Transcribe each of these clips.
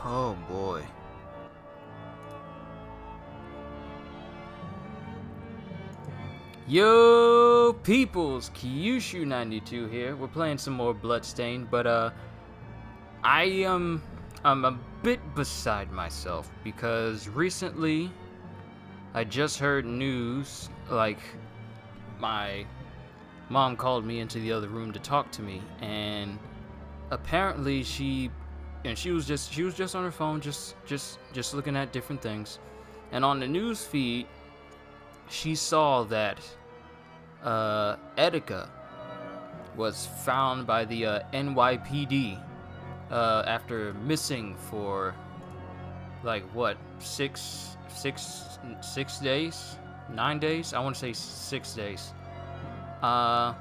Oh boy. Yo peoples, Kyushu92 here. We're playing some more Bloodstained, but I'm a bit beside myself because recently I just heard news, like my mom called me into the other room to talk to me, and apparently she was just on her phone just looking at different things, and on the news feed she saw that Etika was found by the NYPD after missing for like what 6 days, 9 days. I want to say 6 days. And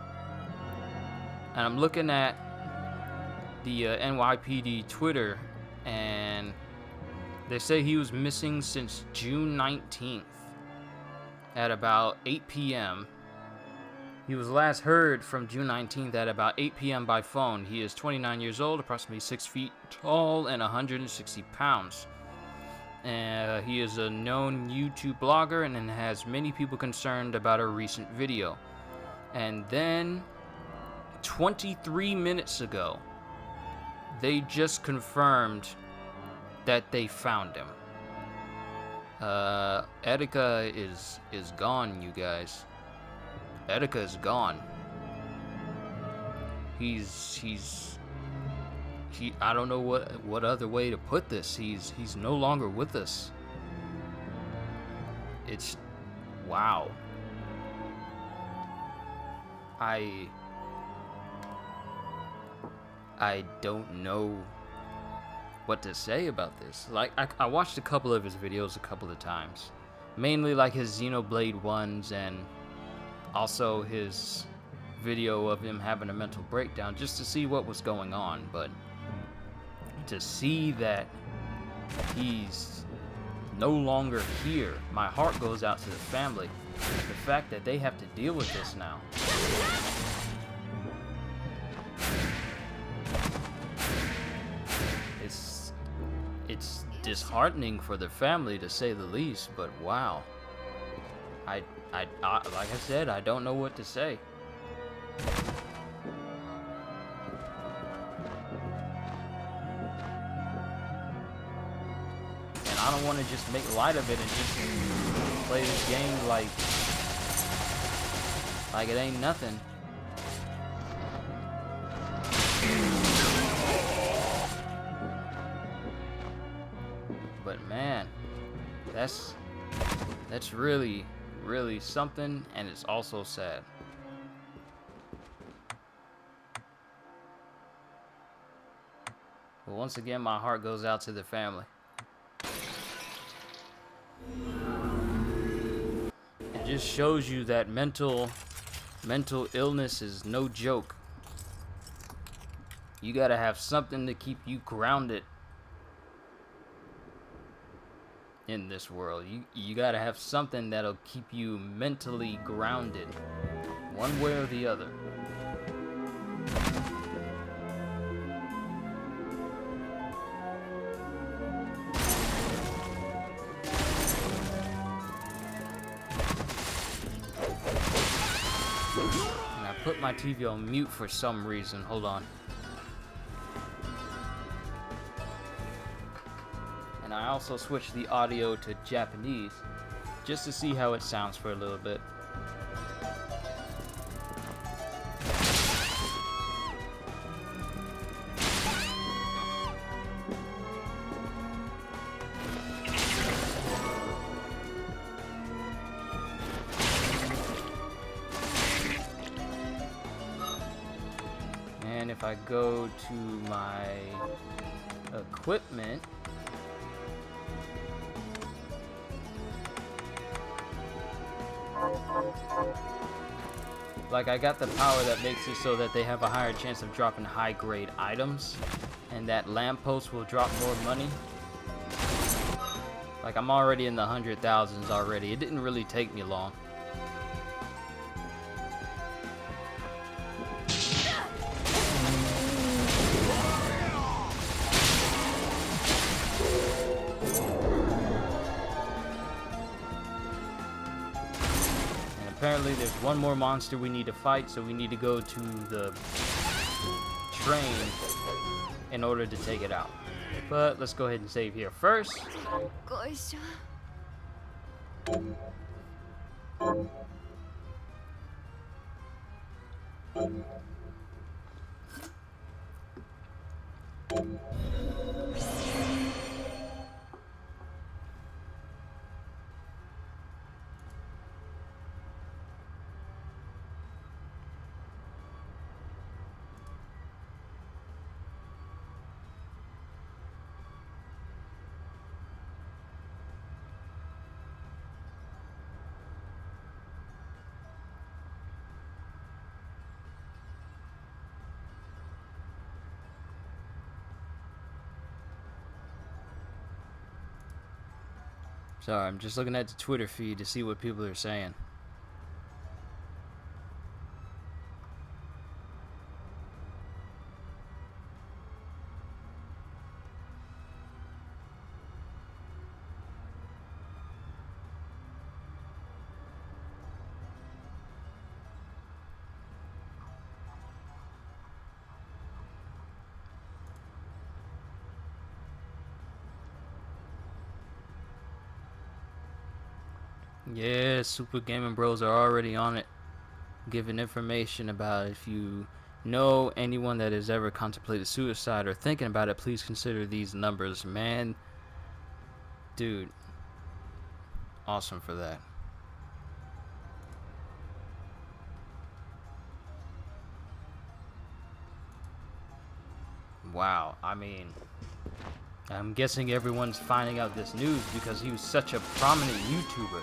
I'm looking at the NYPD Twitter, and they say he was missing since June 19th at about 8 p.m. He was last heard from June 19th at about 8 p.m. by phone. He is 29 years old, approximately 6 feet tall, and 160 pounds. He is a known YouTube blogger and has many people concerned about a recent video. And then, 23 minutes ago, they just confirmed that they found him. Etika is gone, you guys. Etika is gone. I don't know what other way to put this. He's no longer with us. It's wow. I don't know what to say about this. Like, I watched a couple of his videos a couple of times, mainly like his Xenoblade ones, and also his video of him having a mental breakdown just to see what was going on. But to see that he's no longer here, my heart goes out to the family. The fact that they have to deal with this now. It's disheartening for the family, to say the least, but wow. I like I said, I don't know what to say. And I don't want to just make light of it and just play this game like it ain't nothing. But man, that's really something, and it's also sad. But once again, my heart goes out to the family. It just shows you that mental illness is no joke. You gotta have something to keep you grounded in this world. You gotta have something that'll keep you mentally grounded, one way or the other. And I put my TV on mute for some reason. Hold on. I also switched the audio to Japanese just to see how it sounds for a little bit. And if I go to my equipment, like, I got the power that makes it so that they have a higher chance of dropping high grade items, and that lamppost will drop more money. Like, I'm already in the 100,000s already. It didn't really take me long. apparently there's one more monster we need to fight, so we need to go to the train in order to take it out. But let's go ahead and save here first. Sorry, I'm just looking at the Twitter feed to see what people are saying. Yeah, Super Gaming Bros are already on it, giving information about if you know anyone that has ever contemplated suicide or thinking about it, please consider these numbers. Man, dude, awesome for that. Wow, I mean, I'm guessing everyone's finding out this news because he was such a prominent YouTuber.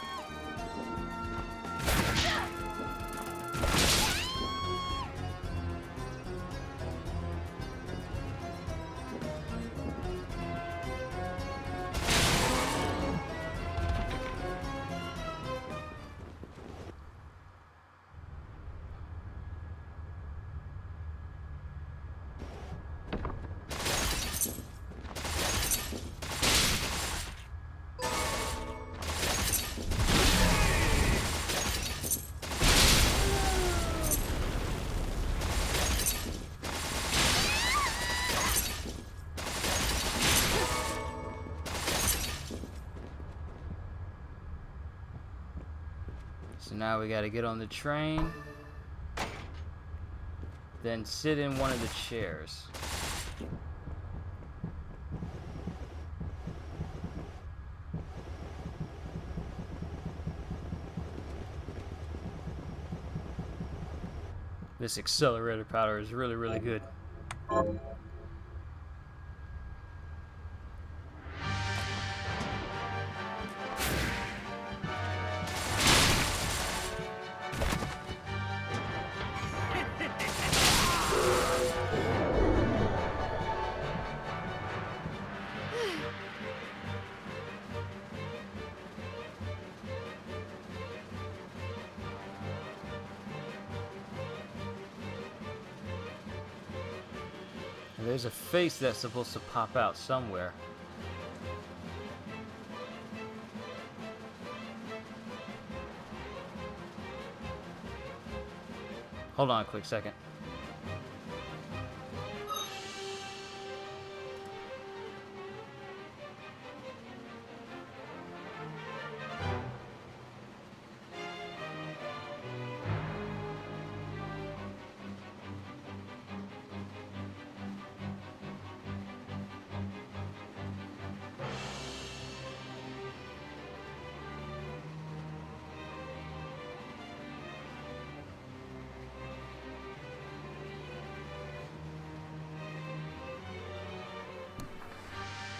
So now we gotta get on the train, then sit in one of the chairs. This accelerator powder is really, really good. And there's a face that's supposed to pop out somewhere. Hold on a quick second.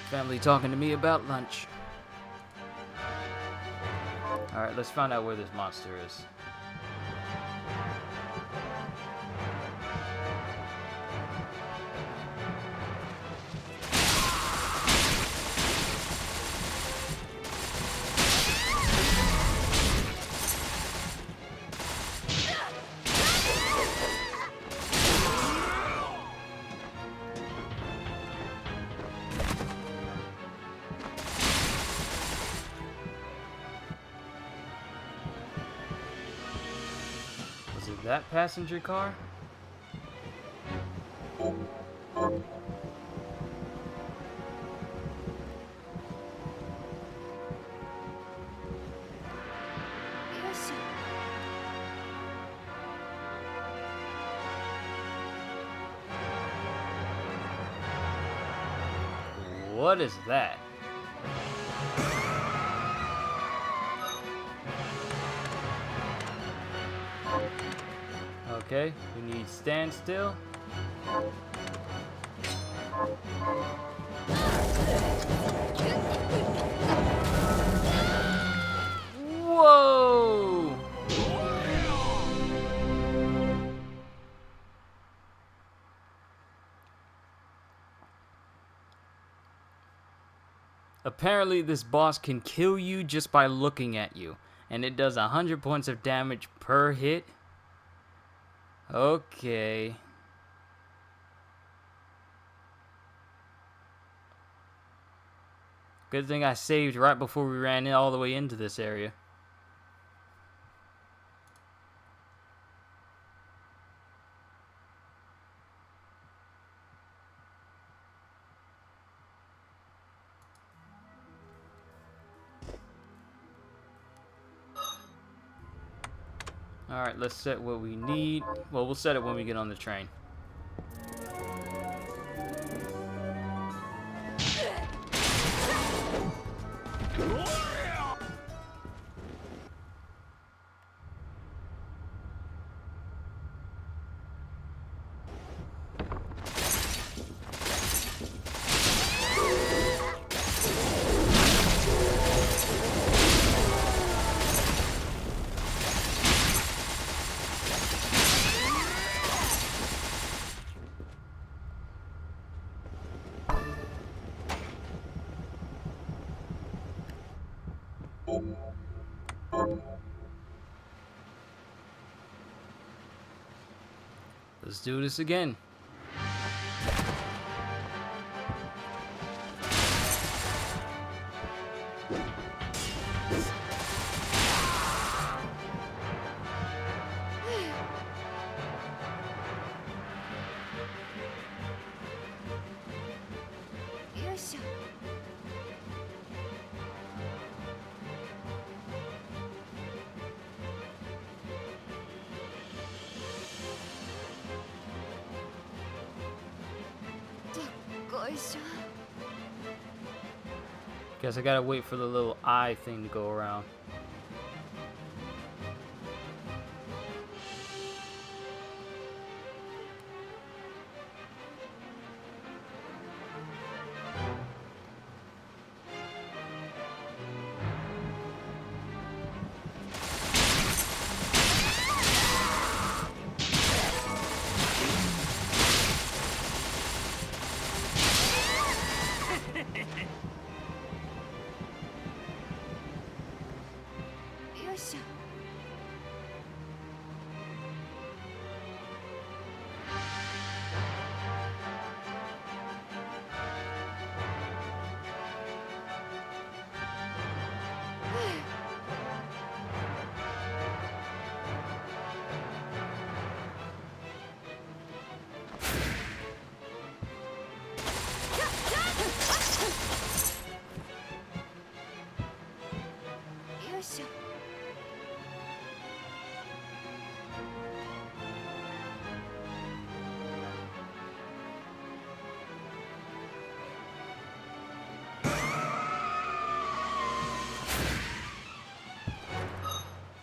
Family talking to me about lunch. Alright, let's find out where this monster is. that passenger car? What is that? Okay, we need stand still. Whoa! Apparently this boss can kill you just by looking at you, and it does 100 points of damage per hit. Okay. Good thing I saved right before we ran all the way into this area. Alright, let's set what we need. Well, we'll set it when we get on the train. Let's do this again. Guess I gotta wait for the little eye thing to go around.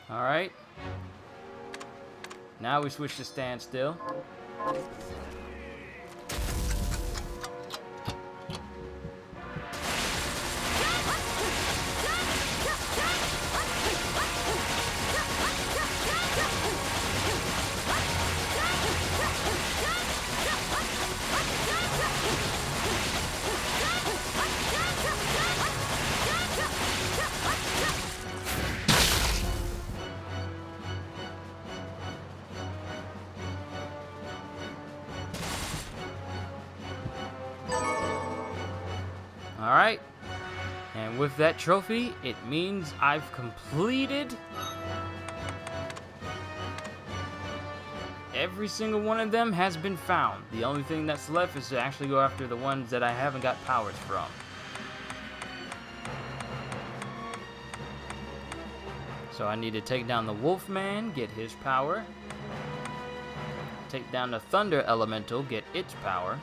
Alright. Now we switch to standstill. Alright, and with that trophy, it means I've completed every single one of them has been found. The only thing that's left is to actually go after the ones that I haven't got powers from. So I need to take down the Wolfman, get his power. Take down the Thunder Elemental, get its power.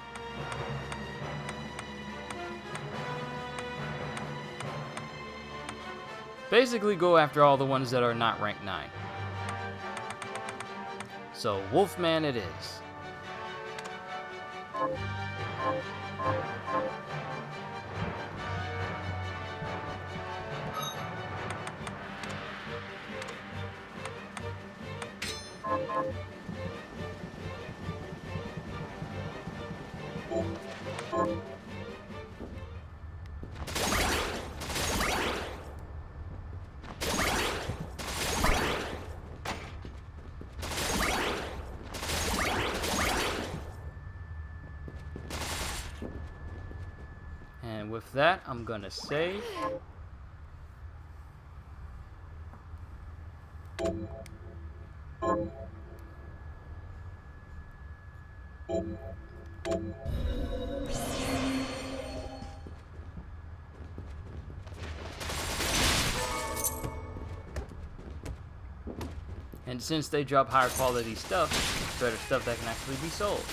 Basically go after all the ones that are not rank 9. So Wolfman it is. And with that, I'm gonna save. And since they drop higher quality stuff, it's better stuff that can actually be sold.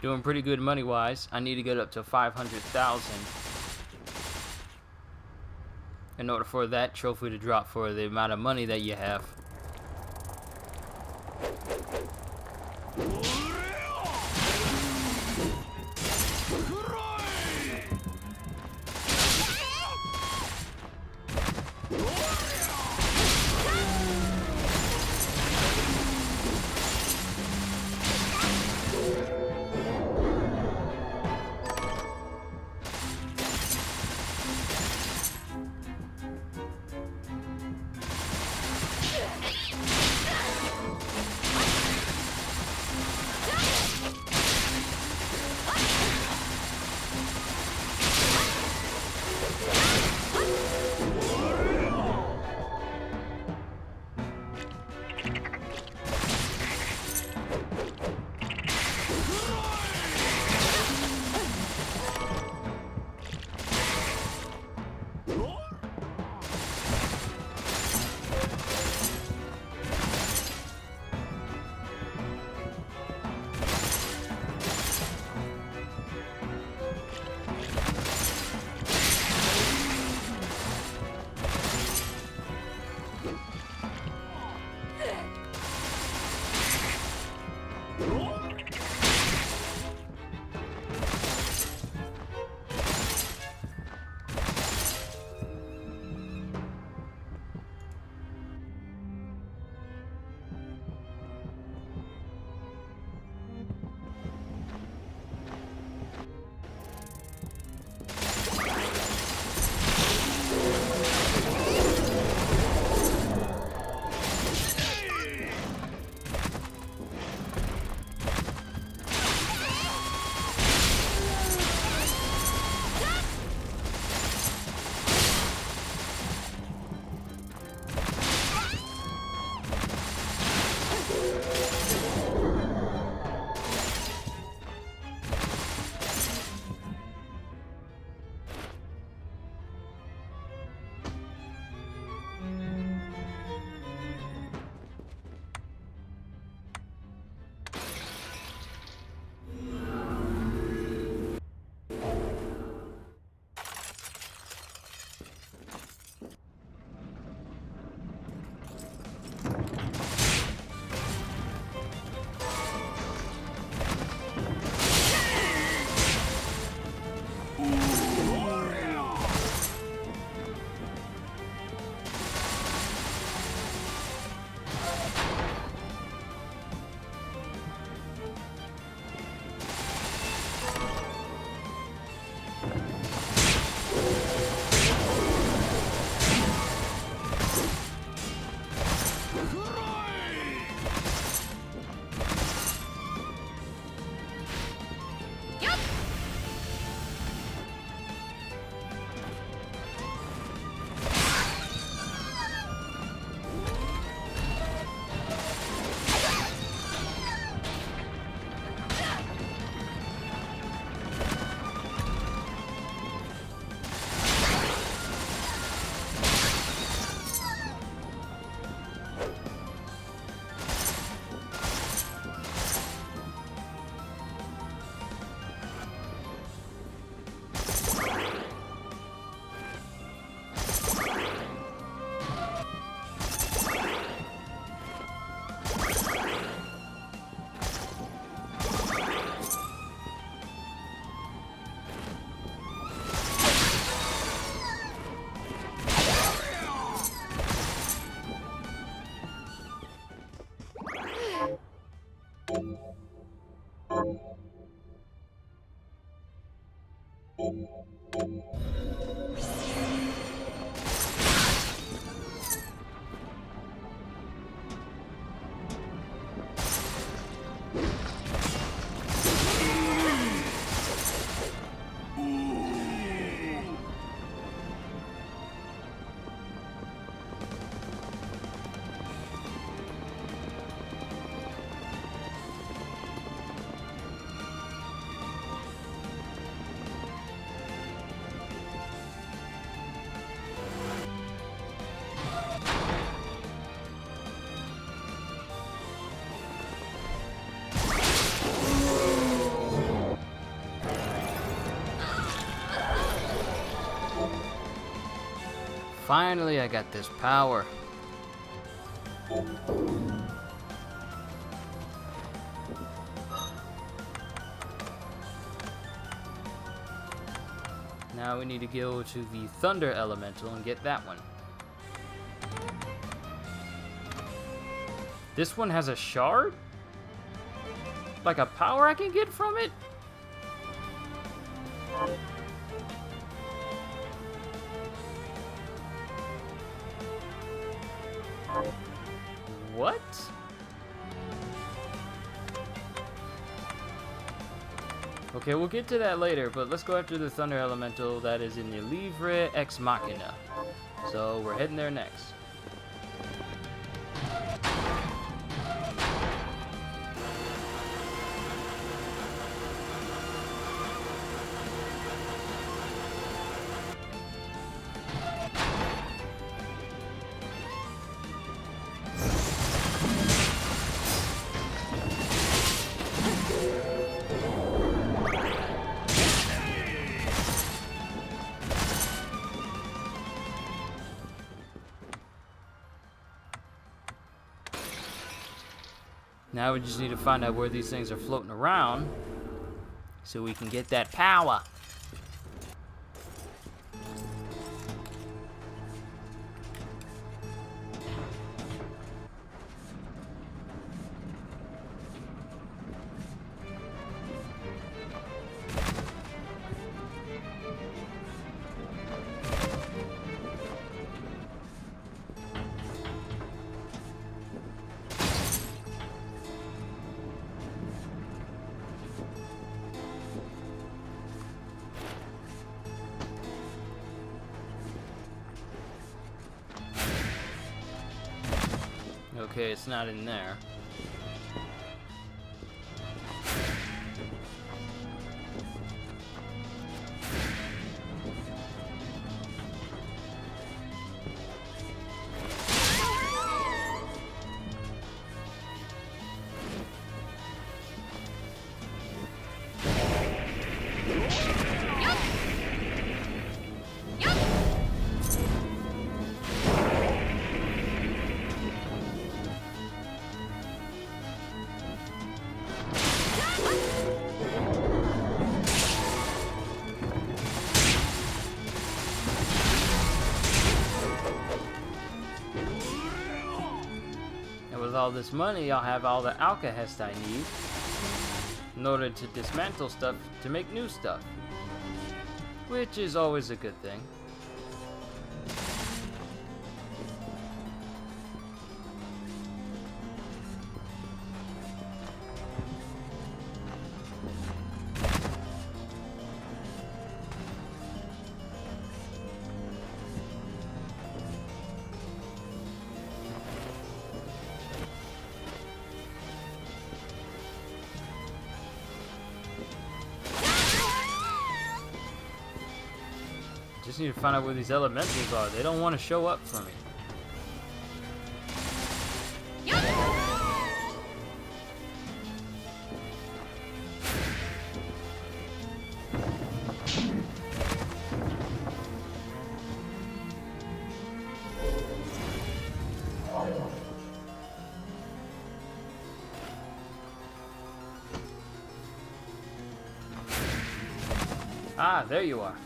Doing pretty good money-wise. I need to get up to 500,000 in order for that trophy to drop for the amount of money that you have. finally I got this power. Now we need to go to the Thunder Elemental and get that one. This one has a shard? Like a power I can get from it? What? Okay, we'll get to that later, but let's go after the Thunder Elemental that is in the Livre Ex Machina. So we're heading there next. Now we just need to find out where these things are floating around so we can get that power. Okay, it's not in there. With all this money, I'll have all the alkahest I need in order to dismantle stuff to make new stuff, which is always a good thing. Just need to find out where these elementals are. They don't want to show up for me. Ah, there you are.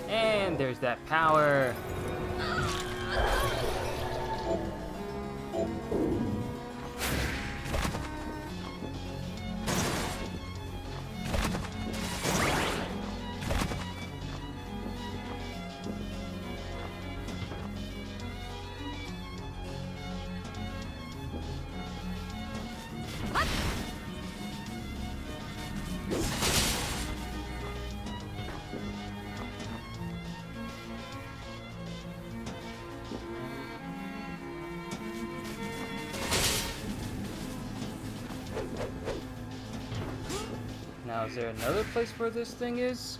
And there's that power. Now, is there another place where this thing is?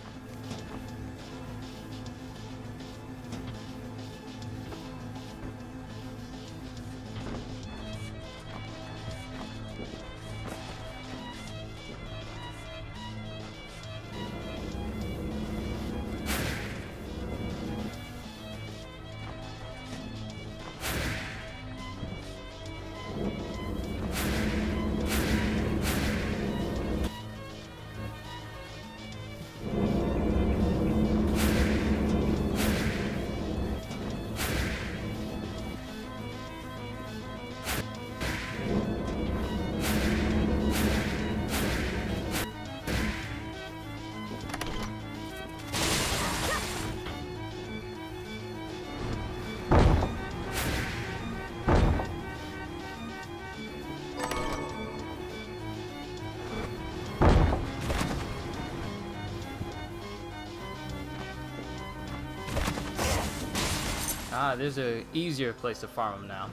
Ah, there's a easier place to farm them now.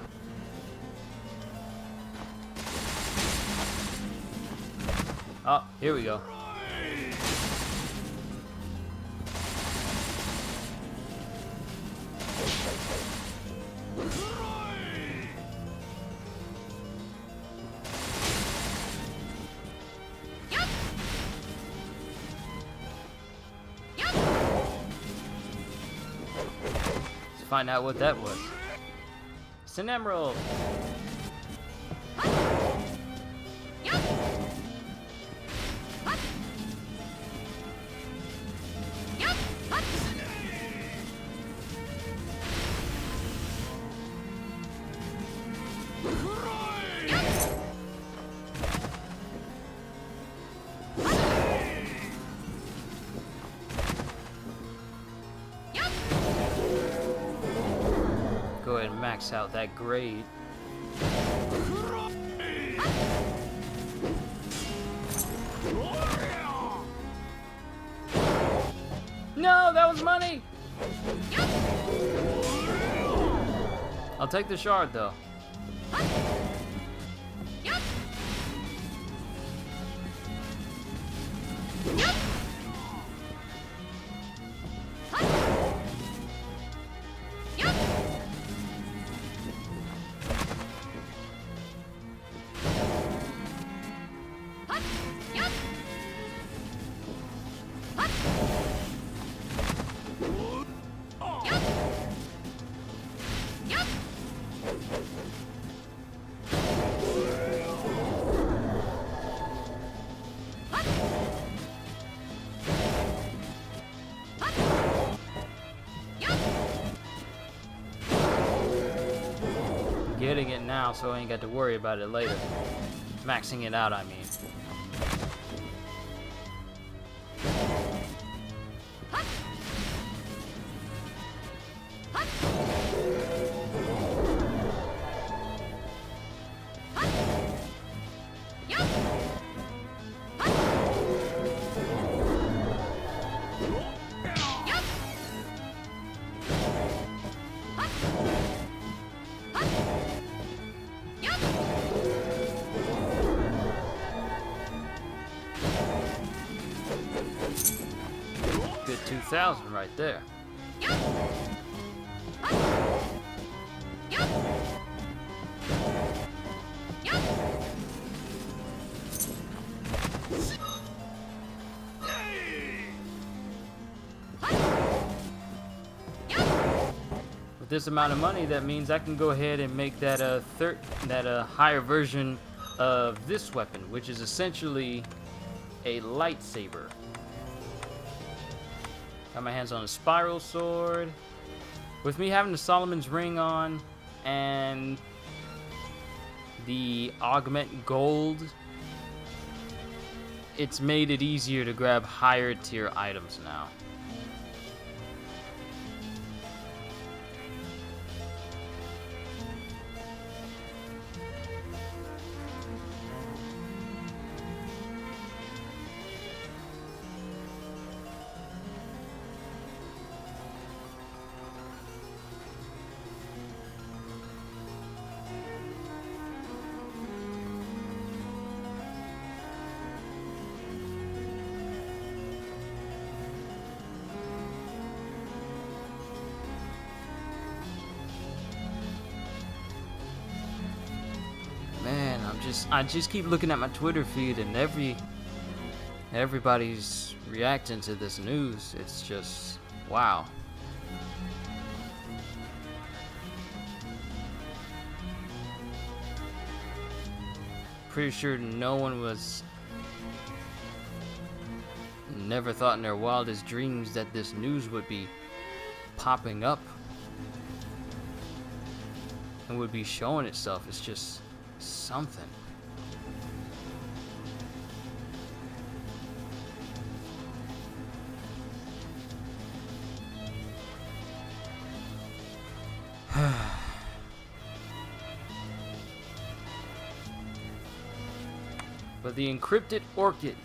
Oh, here we go. Find out what that was. It's an emerald. Go ahead and max out that grade. No, that was money! I'll take the shard though. Getting it now, so I ain't got to worry about it later. Maxing it out, I mean. Good 2,000 right there. With this amount of money, that means I can go ahead and make that higher version of this weapon, which is essentially a lightsaber. Got my hands on a spiral sword. With me having the Solomon's ring on and the augment gold, it's made it easier to grab higher tier items now. Man, I just keep looking at my Twitter feed and everybody's reacting to this news. It's just wow. Pretty sure no one never thought in their wildest dreams that this news would be popping up and would be showing itself. It's just something. But the Encrypted Orchid,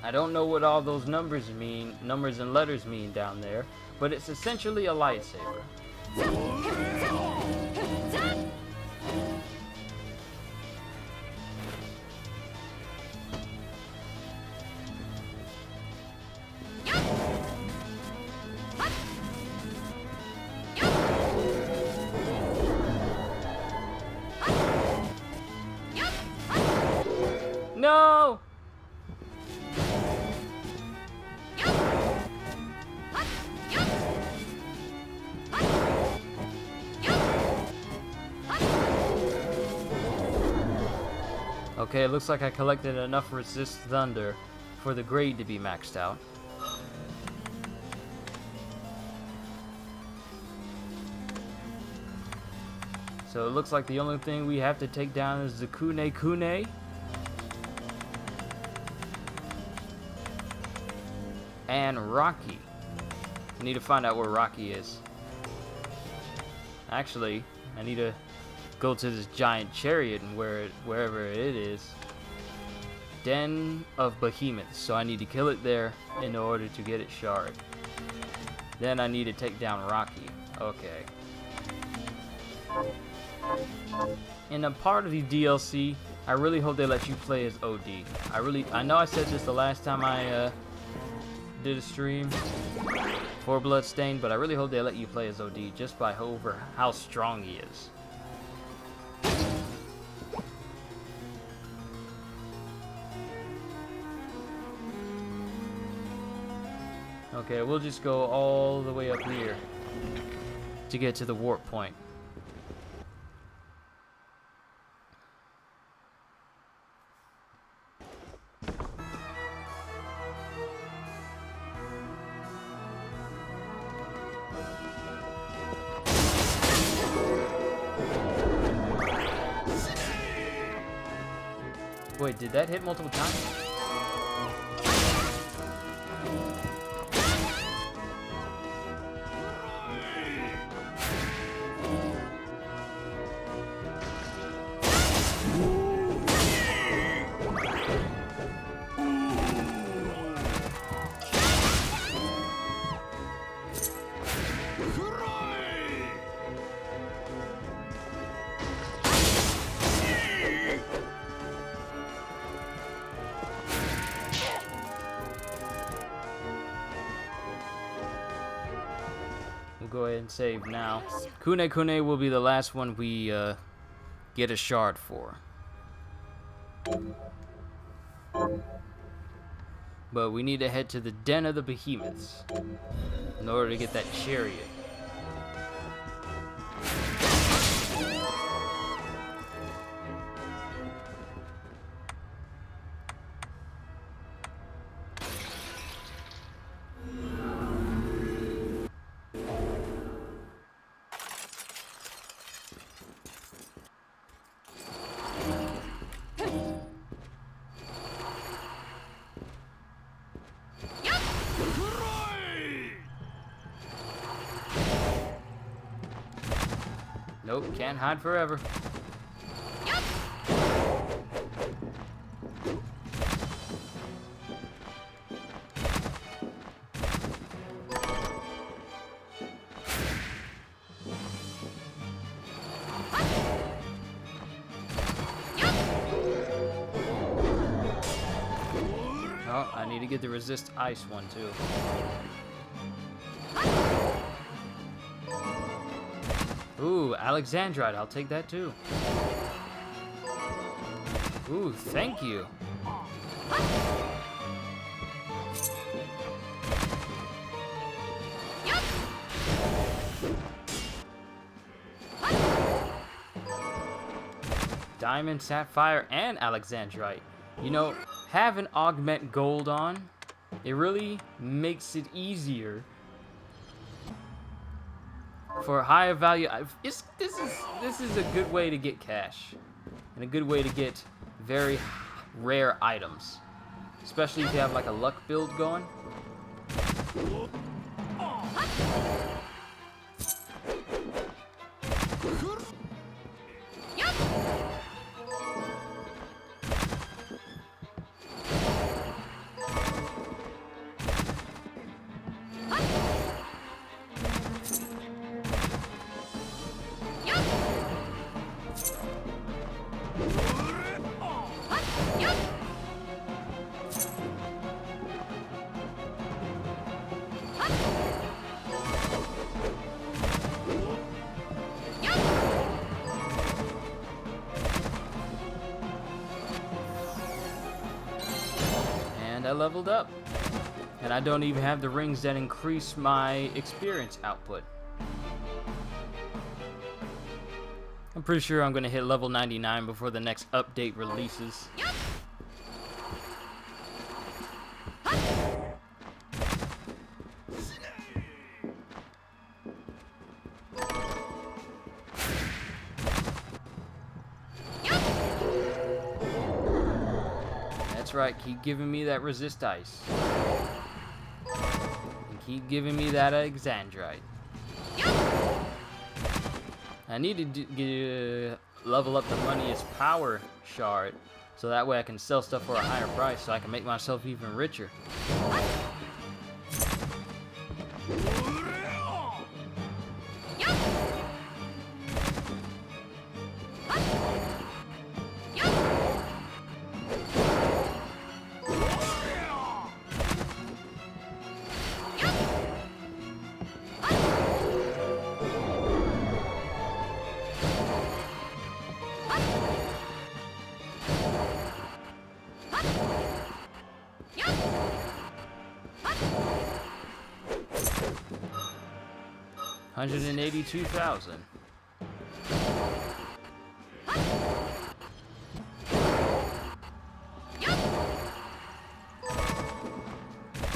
I don't know what all those numbers and letters mean down there, but it's essentially a lightsaber. No! Okay, it looks like I collected enough resist thunder for the grade to be maxed out. So it looks like the only thing we have to take down is the Kune Kune. And Rocky. I need to find out where Rocky is. Actually, I need to go to this giant chariot and wherever it is. Den of Behemoths. So I need to kill it there in order to get its shard. Then I need to take down Rocky. Okay. In a part of the DLC, I really hope they let you play as OD. I know I said this the last time I did a stream for Bloodstained, but I really hope they let you play as OD just by over how strong he is. Okay, we'll just go all the way up here to get to the warp point. Wait, did that hit multiple times? Go ahead and save now. Kune Kune will be the last one we get a shard for. But we need to head to the Den of the Behemoths in order to get that chariot. Nope, can't hide forever. Oh, I need to get the resist ice one too. Ooh, Alexandrite, I'll take that too. Ooh, thank you. Diamond, Sapphire, and Alexandrite. You know, having Augment Gold on, it really makes it easier for higher value. This is a good way to get cash and a good way to get very rare items, especially if you have like a luck build going. And I leveled up. And I don't even have the rings that increase my experience output. I'm pretty sure I'm gonna hit level 99 before the next update releases. That's right, keep giving me that resist ice. And keep giving me that exandrite. I need to level up the money's power shard, so that way I can sell stuff for a higher price, so I can make myself even richer. $182,000.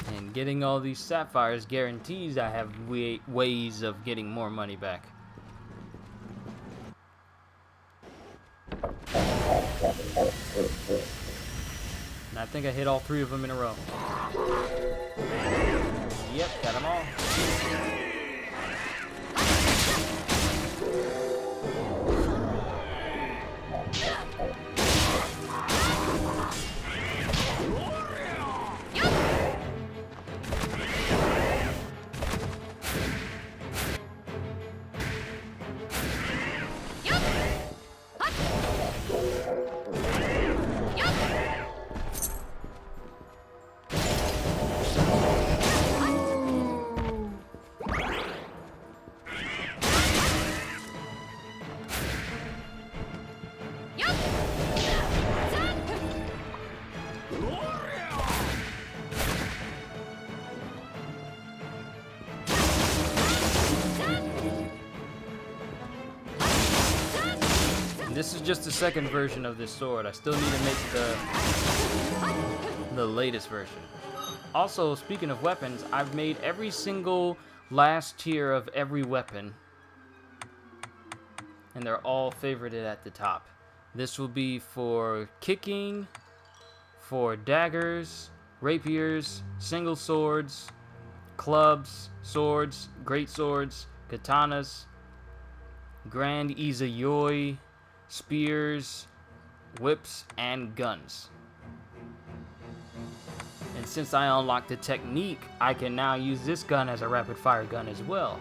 And getting all these sapphires guarantees I have ways of getting more money back. And I think I hit all 3 of them in a row. Yep, got them all. This is just the second version of this sword. I still need to make the latest version. Also, speaking of weapons, I've made every single last tier of every weapon. And they're all favorited at the top. This will be for kicking, for daggers, rapiers, single swords, clubs, swords, great swords, katanas, grand izayoi, spears, whips, and guns. And since I unlocked the technique, I can now use this gun as a rapid fire gun as well.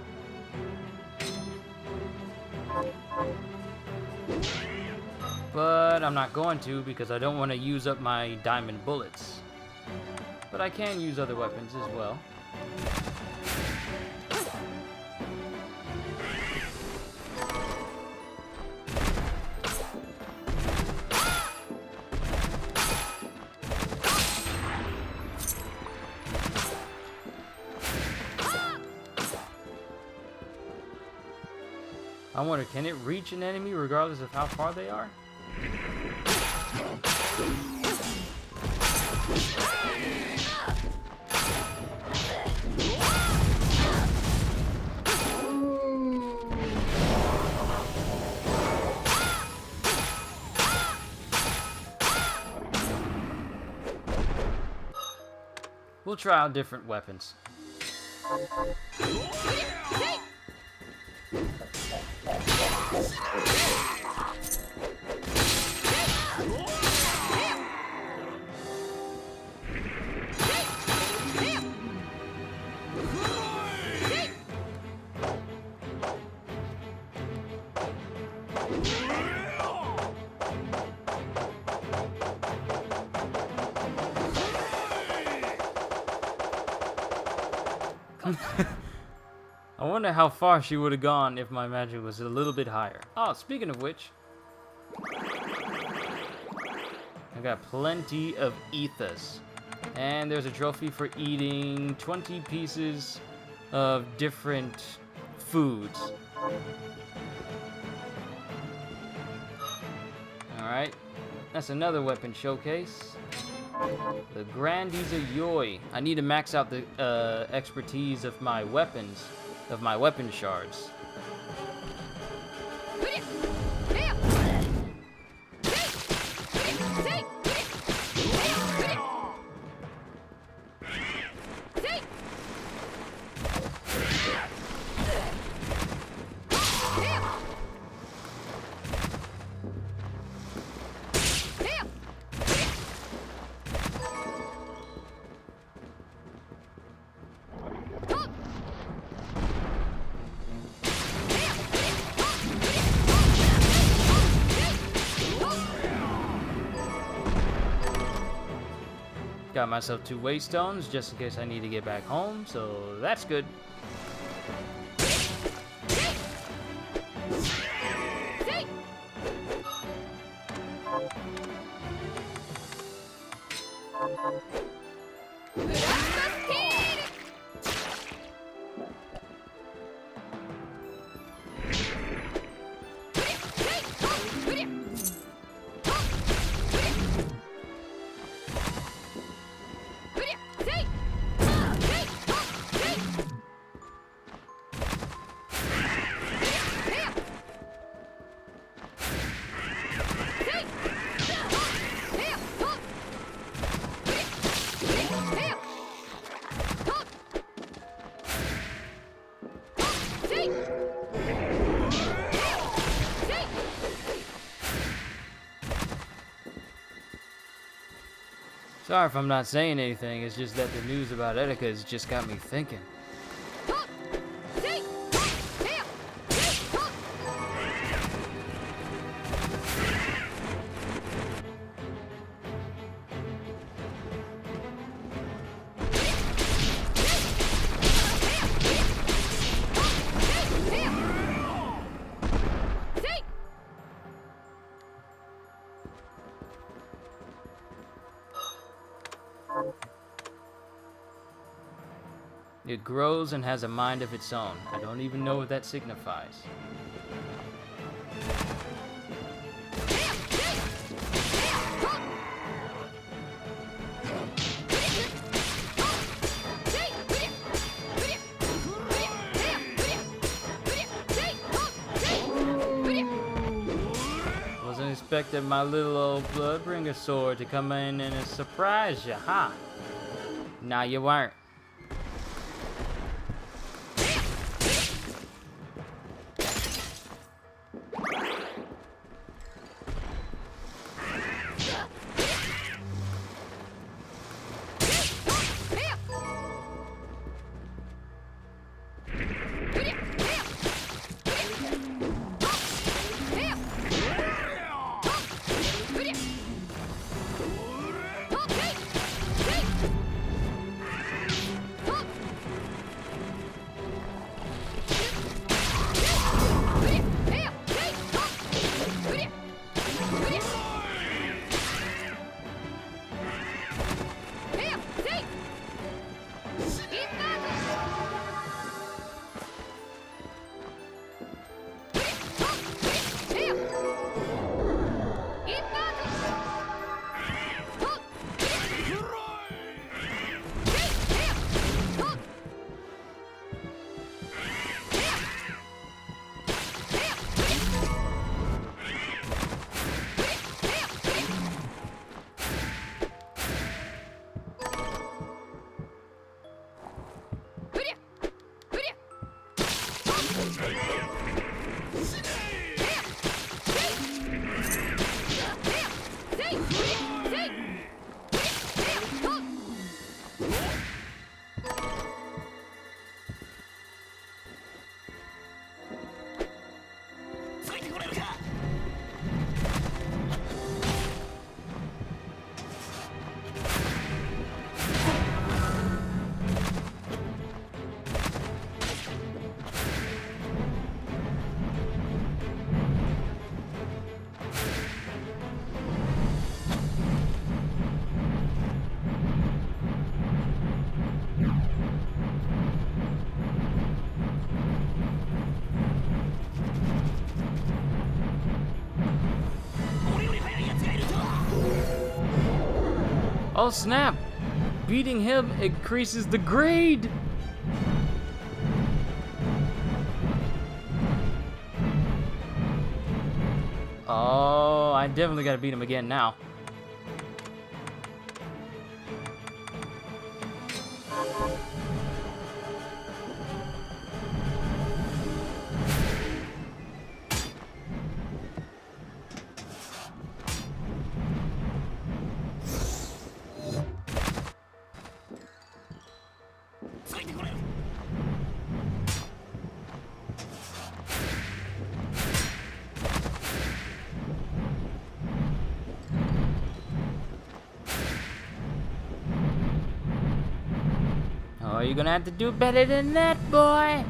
But I'm not going to because I don't want to use up my diamond bullets. But I can use other weapons as well. I wonder, can it reach an enemy regardless of how far they are? We'll try out different weapons. I wonder how far she would have gone if my magic was a little bit higher. Oh, speaking of which, I got plenty of ethos. And there's a trophy for eating 20 pieces of different foods. Alright, that's another weapon showcase. The Grandiza Yoi. I need to max out the expertise of my weapons, of my weapon shards. Got myself 2 waystones just in case I need to get back home, so that's good. Sorry if I'm not saying anything, it's just that the news about Etika has just got me thinking. It grows and has a mind of its own. I don't even know what that signifies. Wasn't expecting my little old Bloodbringer sword to come in and surprise you, huh? Nah, you weren't. Oh snap! Beating him increases the grade! Oh, I definitely gotta beat him again now. Oh, you're gonna have to do better than that, boy!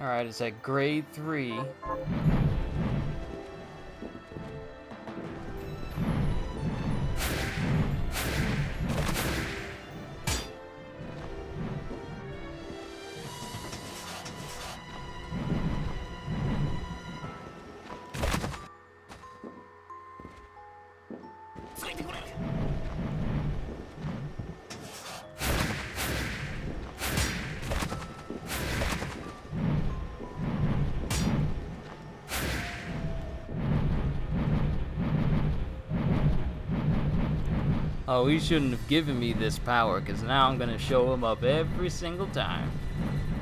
Alright, it's at grade 3. Oh, he shouldn't have given me this power, because now I'm gonna show him up every single time.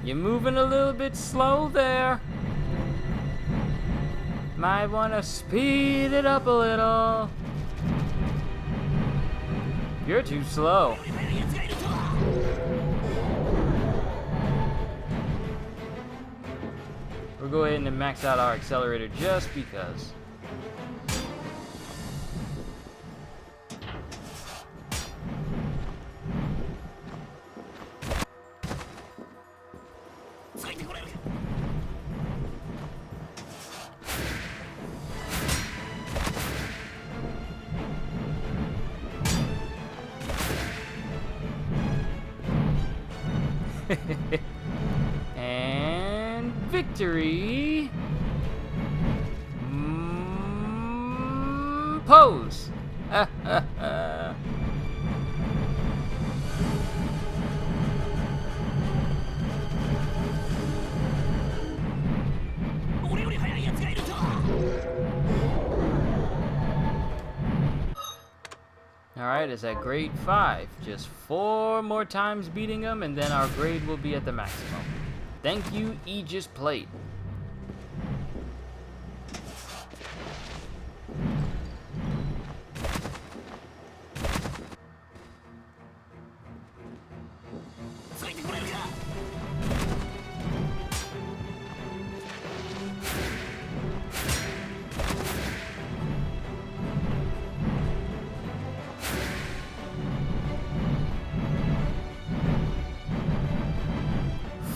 You're moving a little bit slow there. Might want to speed it up a little. You're too slow. We'll go ahead and max out our accelerator just because. And victory. Pose. Alright, it's at grade 5. Just 4 more times beating him, and then our grade will be at the maximum. Thank you, Aegis Plate.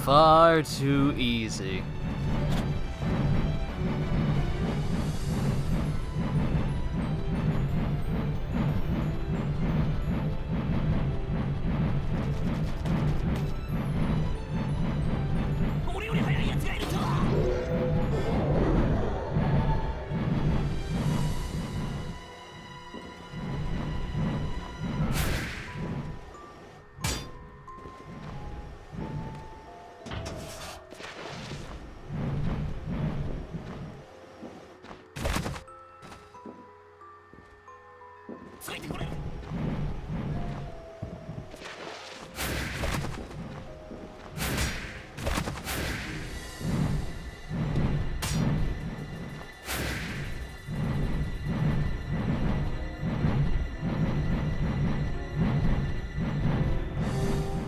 Far too easy.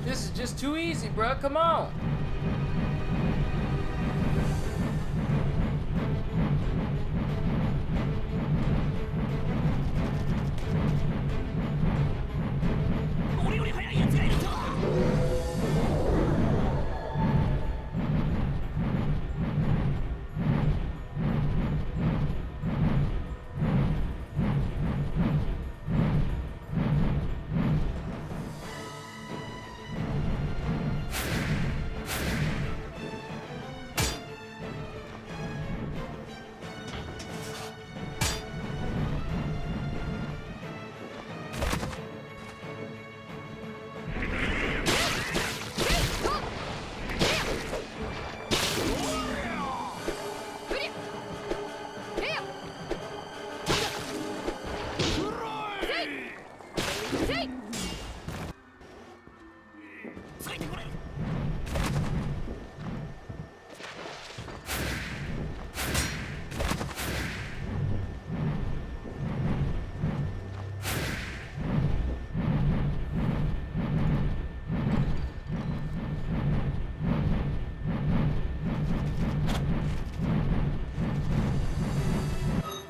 This is just too easy, bruh. Come on.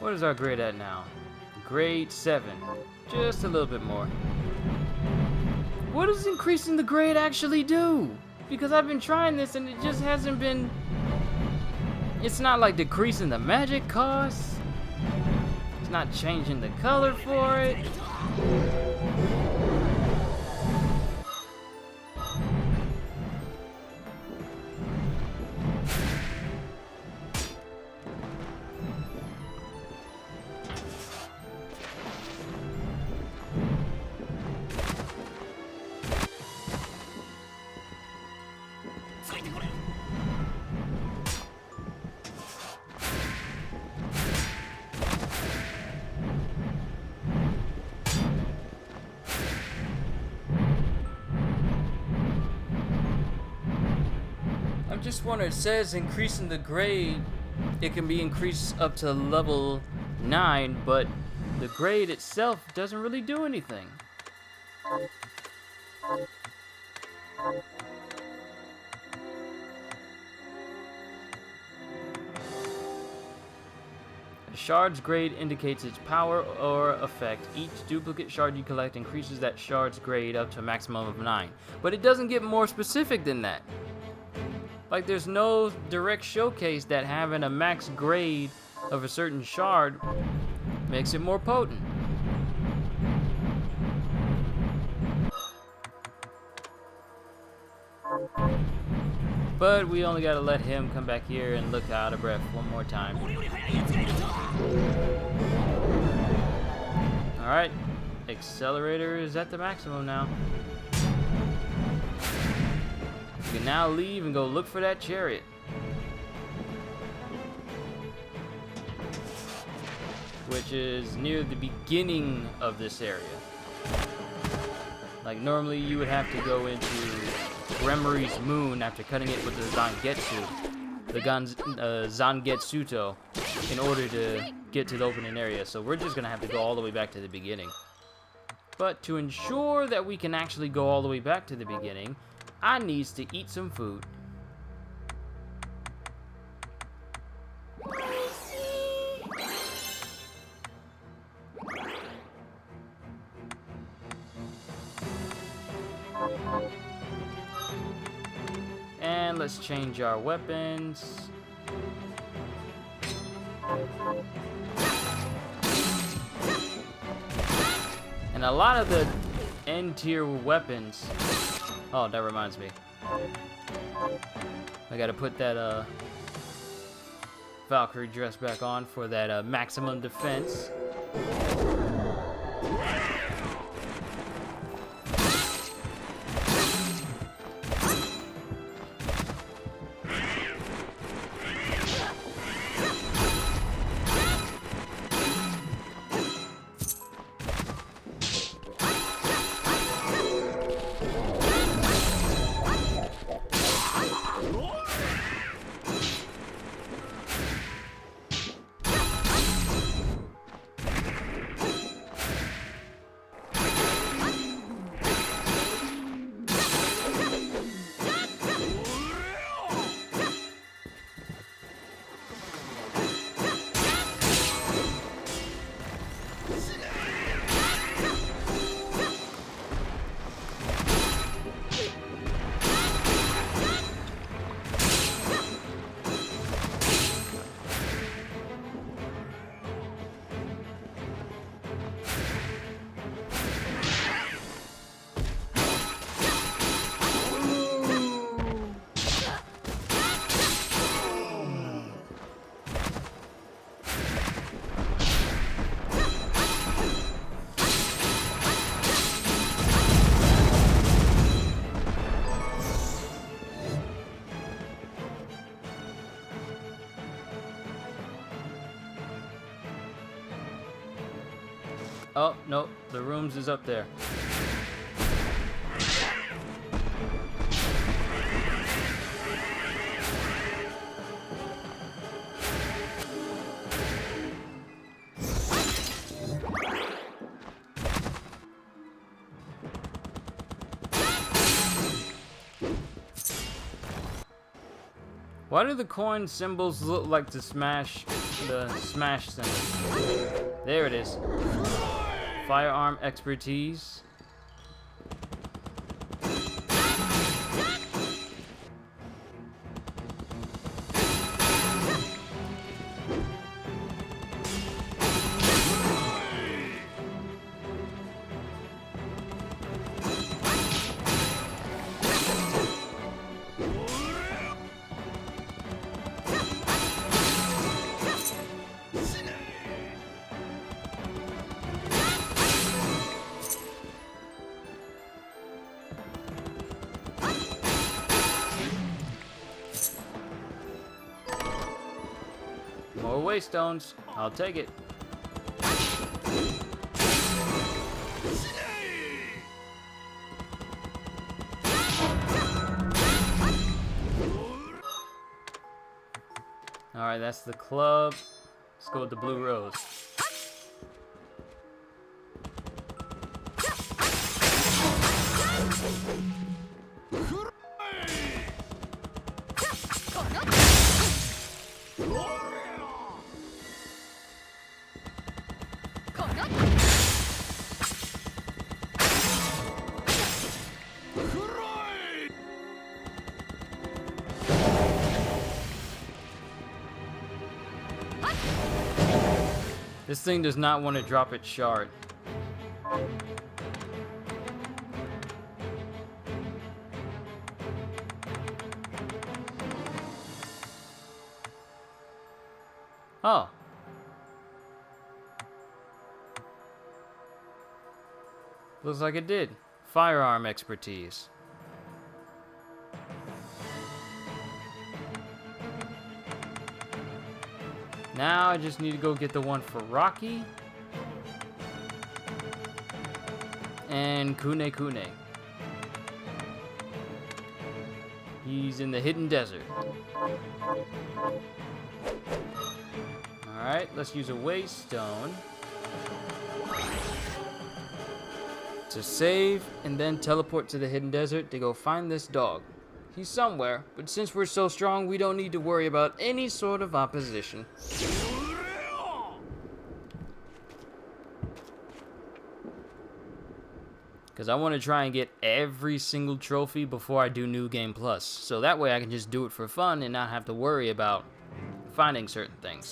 What is our grade at now? Grade 7. Just a little bit more. What does increasing the grade actually do? Because I've been trying this and it just hasn't been... It's not like decreasing the magic cost. It's not changing the color for it. I'm just wondering, it says increasing the grade, it can be increased up to level 9, but the grade itself doesn't really do anything. A shard's grade indicates its power or effect. Each duplicate shard you collect increases that shard's grade up to a maximum of 9. But it doesn't get more specific than that. Like, there's no direct showcase that having a max grade of a certain shard makes it more potent. But we only gotta let him come back here and look out of breath one more time. Alright, accelerator is at the maximum now. You can now leave and go look for that chariot. Which is near the beginning of this area. Like, normally you would have to go into Gremory's Moon after cutting it with the Zangetsuto, in order to get to the opening area. So we're just gonna have to go all the way back to the beginning. But to ensure that we can actually go all the way back to the beginning, I needs to eat some food. And let's change our weapons. And a lot of the N-tier weapons... Oh, that reminds me. I gotta put that Valkyrie dress back on for that maximum defense. Oh, no, the rooms is up there. Why do the coin symbols look like the smash symbol? There it is. Firearm expertise. More waystones. I'll take it. Alright, that's the club. Let's go with the blue rose. This thing does not want to drop its shard. Oh. Looks like it did. Firearm expertise. Now I just need to go get the one for Rocky. And Kune Kune. He's in the hidden desert. Alright, let's use a waystone to save and then teleport to the hidden desert to go find this dog. He's somewhere, but since we're so strong, we don't need to worry about any sort of opposition. Because I want to try and get every single trophy before I do New Game Plus. So that way I can just do it for fun and not have to worry about finding certain things.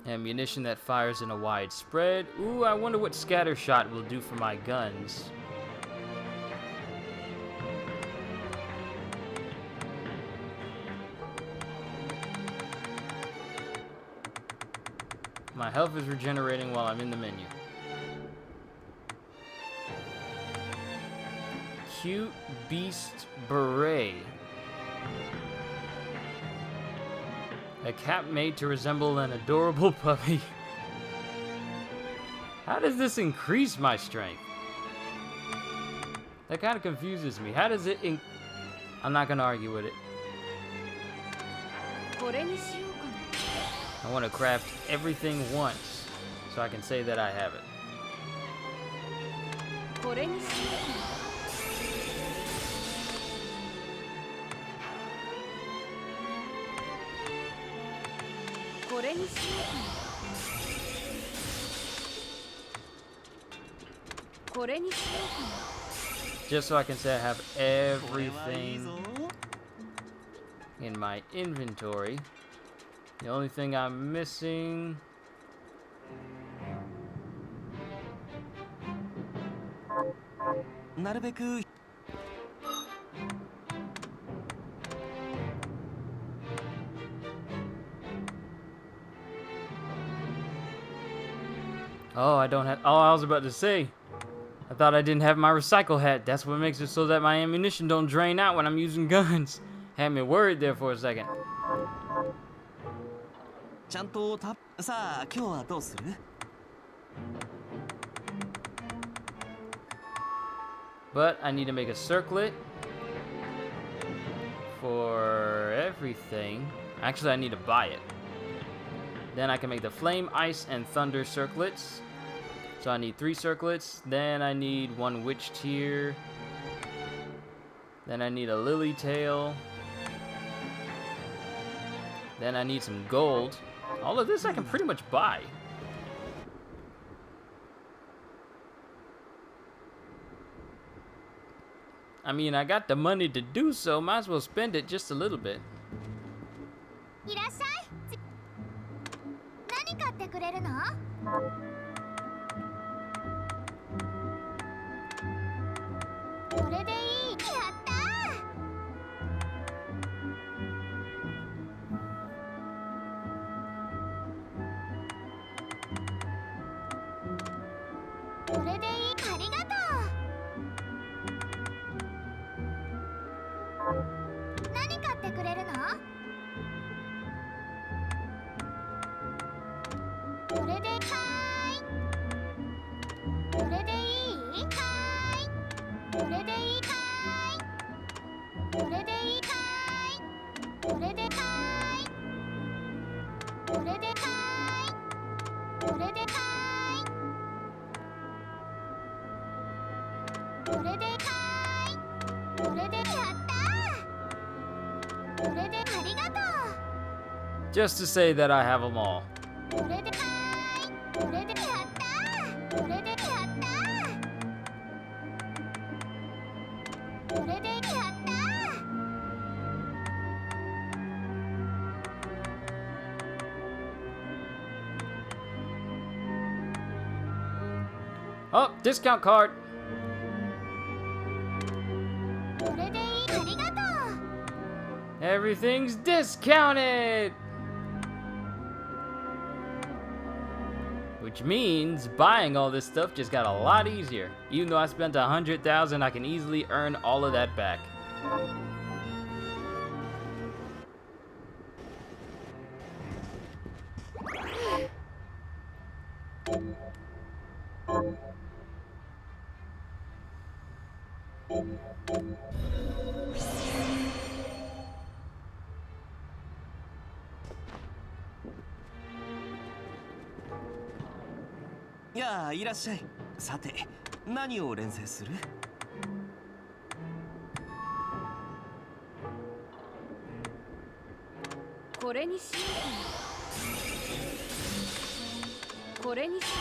Ammunition that fires in a wide spread. Ooh, I wonder what scatter shot will do for my guns. My health is regenerating while I'm in the menu. Cute Beast Beret. A cap made to resemble an adorable puppy. How does this increase my strength? That kind of confuses me. How does it I'm not gonna argue with it. I want to craft everything once so I can say that I have it. Just so I can say I have everything in my inventory. The only thing I'm missing... Oh, I don't have... Oh, I was about to say. I thought I didn't have my recycle hat. That's what makes it so that my ammunition don't drain out when I'm using guns. Had me worried there for a second. ちゃんとさあ今日はどうする But I need to make a circlet for everything. Actually, I need to buy it. Then I can make the flame, ice, and thunder circlets. So I need 3 circlets. Then I need 1 witch tear. Then I need a lily tail. Then I need some gold. All of this I can pretty much buy. I mean, I got the money to do so. Might as well spend it just a little bit. いらっしゃい。何買ってくれるの？これでいい。やったー。これでいい。ありがとう。何買ってくれるの？これではーい。これでいい？はーい。これでいい？はーい。これでいい？はーい。これではーい。これではーい。これではーい。これではーい。これでやったー。これでありがとう。 Just to say that I have them all. これではーい。これでやったー。これでやったー。これでやったー。 Oh, discount card. これでいい。ありがとう。 Everything's discounted. Which means buying all this stuff just got a lot easier. Even though I spent 100,000, I can easily earn all of that back. ?やあいらっしゃい。さて何を連成する これにしようかな。これにしよう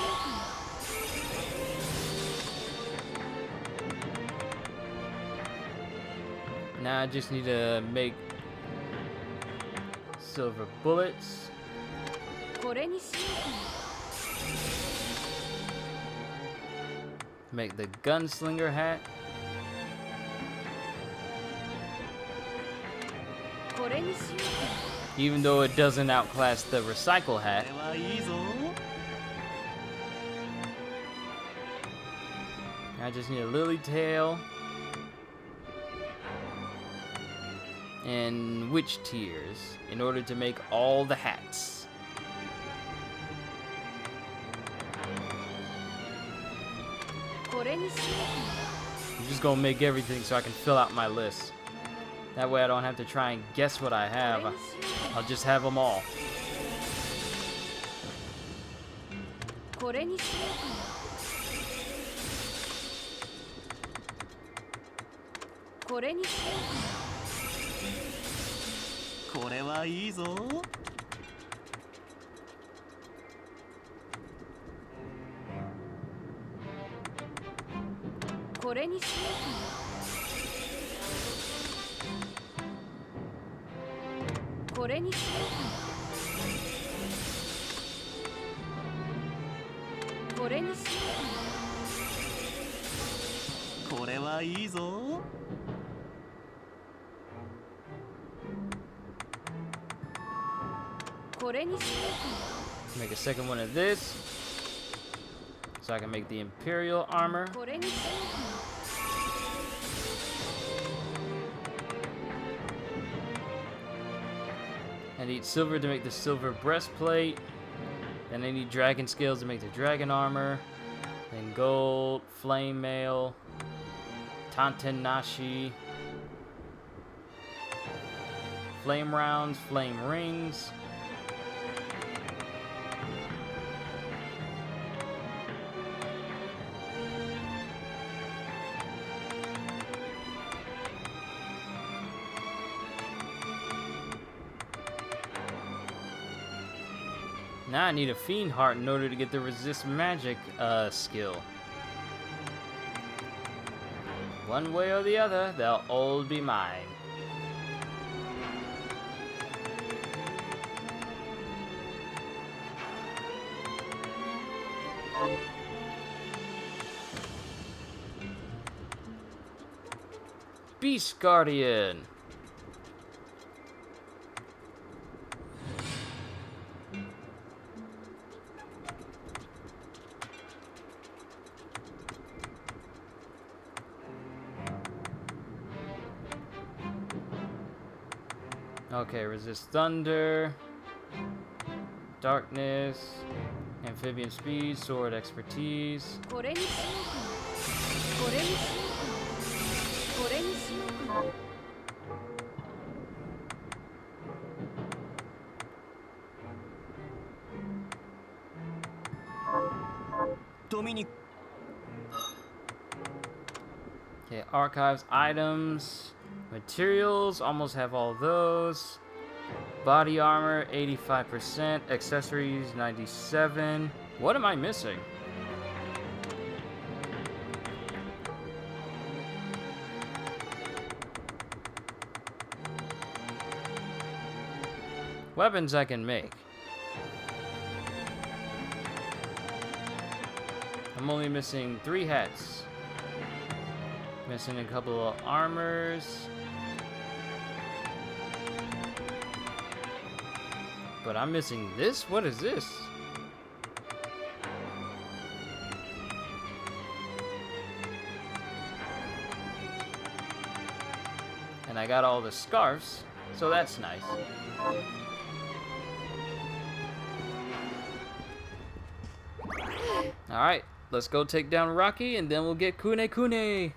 かな。 Now I just need to make silver bullets. これにしようかな。 Make the gunslinger hat. これにしようか Even though it doesn't outclass the recycle hat. これはいいぞ I just need a lily tail. And witch tears in order to make all the hats. な。これにしようか I'm just gonna make everything so I can fill out my list. That way I don't have to try and guess what I な。 have. これにしようか I'll just have them all. な。これにしようかな。これにしようかな。 これはいいぞ これにしようかな。これにしようかな。これにしようかな。これはいいぞ これにしようか Make a second one of this. So I can make the Imperial Armor. な。これにしようかな。I need silver to make the silver breastplate. Then I need dragon scales to make the dragon armor. Then gold, flame mail, Tantenashi, flame rounds, flame rings. Now I need a fiend heart in order to get the resist magic skill. One way or the other, they'll all be mine. Beast Guardian. Okay, resist thunder, darkness, amphibian speed, sword expertise. これにしようかな。これにしようかな。これにしようかな。ドミニ Okay, archives, items, materials, almost have all those. Body armor, 85%. Accessories, 97. What am I missing? Weapons I can make. I'm only missing 3 hats. Missing a couple of armors. But I'm missing this? What is this? And I got all the scarves, so that's nice. Alright, let's go take down Rocky and then we'll get Kune Kune.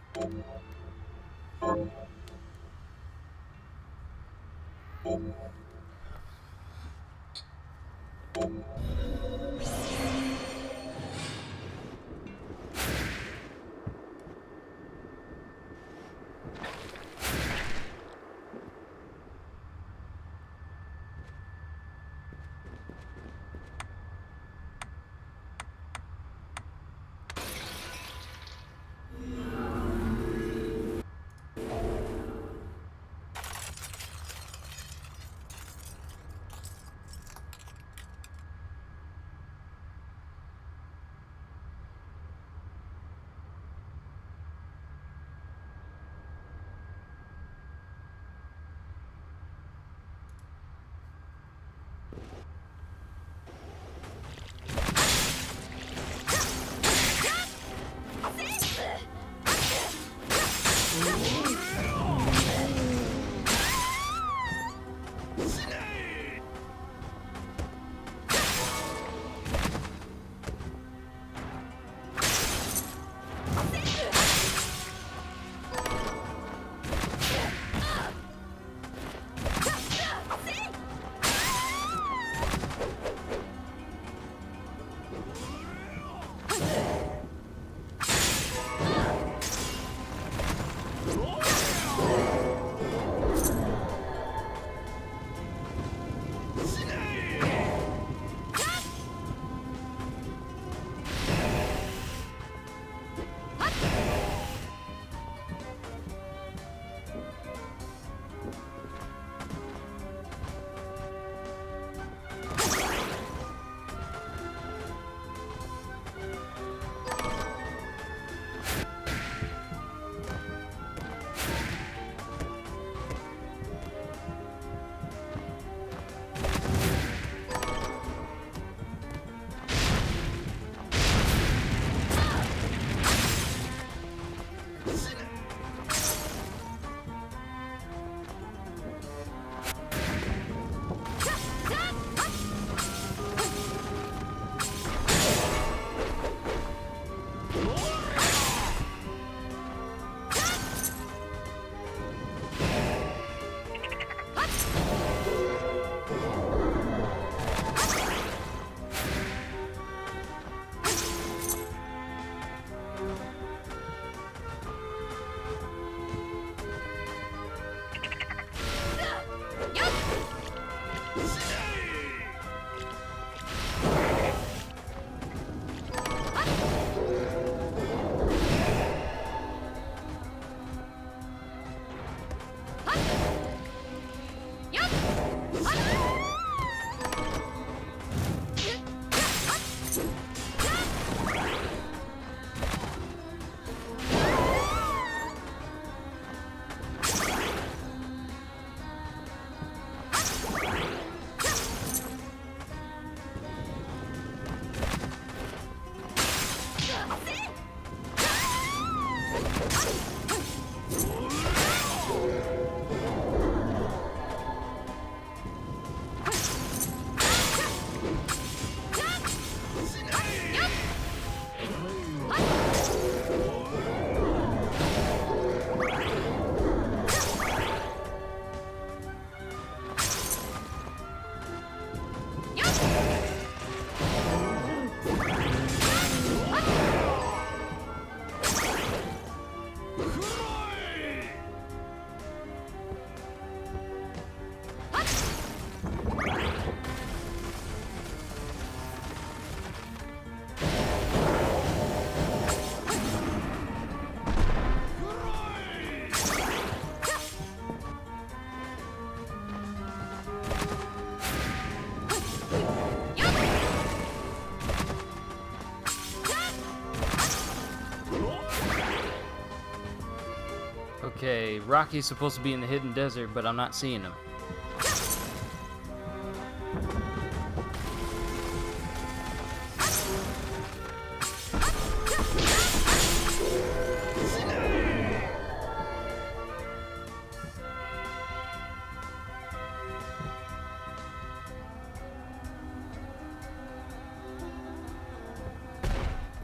Okay, Rocky's supposed to be in the hidden desert, but I'm not seeing him.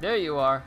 There you are.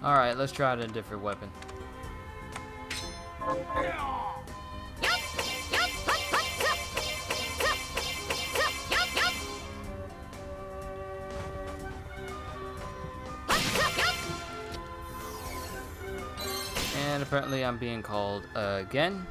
Alright, let's try a different weapon. And apparently I'm being called again.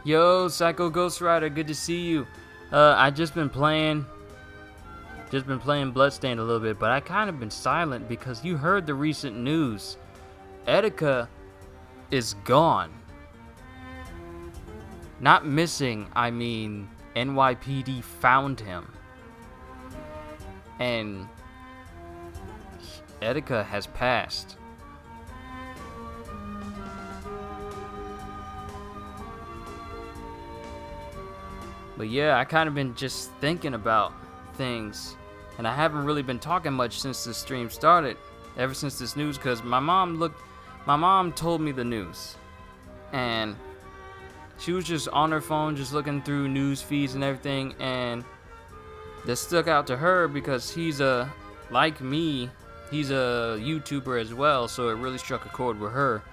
Yo, Psycho Ghost Rider, good to see you. I just been playing Bloodstained a little bit, but I kind of been silent because you heard the recent news. Etika is gone. Not missing, I mean NYPD found him. And Etika has passed. But yeah, I kind of been just thinking about things, and I haven't really been talking much since the stream started, ever since this news, because my mom told me the news, and she was just on her phone, just looking through news feeds and everything, and that stuck out to her because he's like me, he's a YouTuber as well, so it really struck a chord with her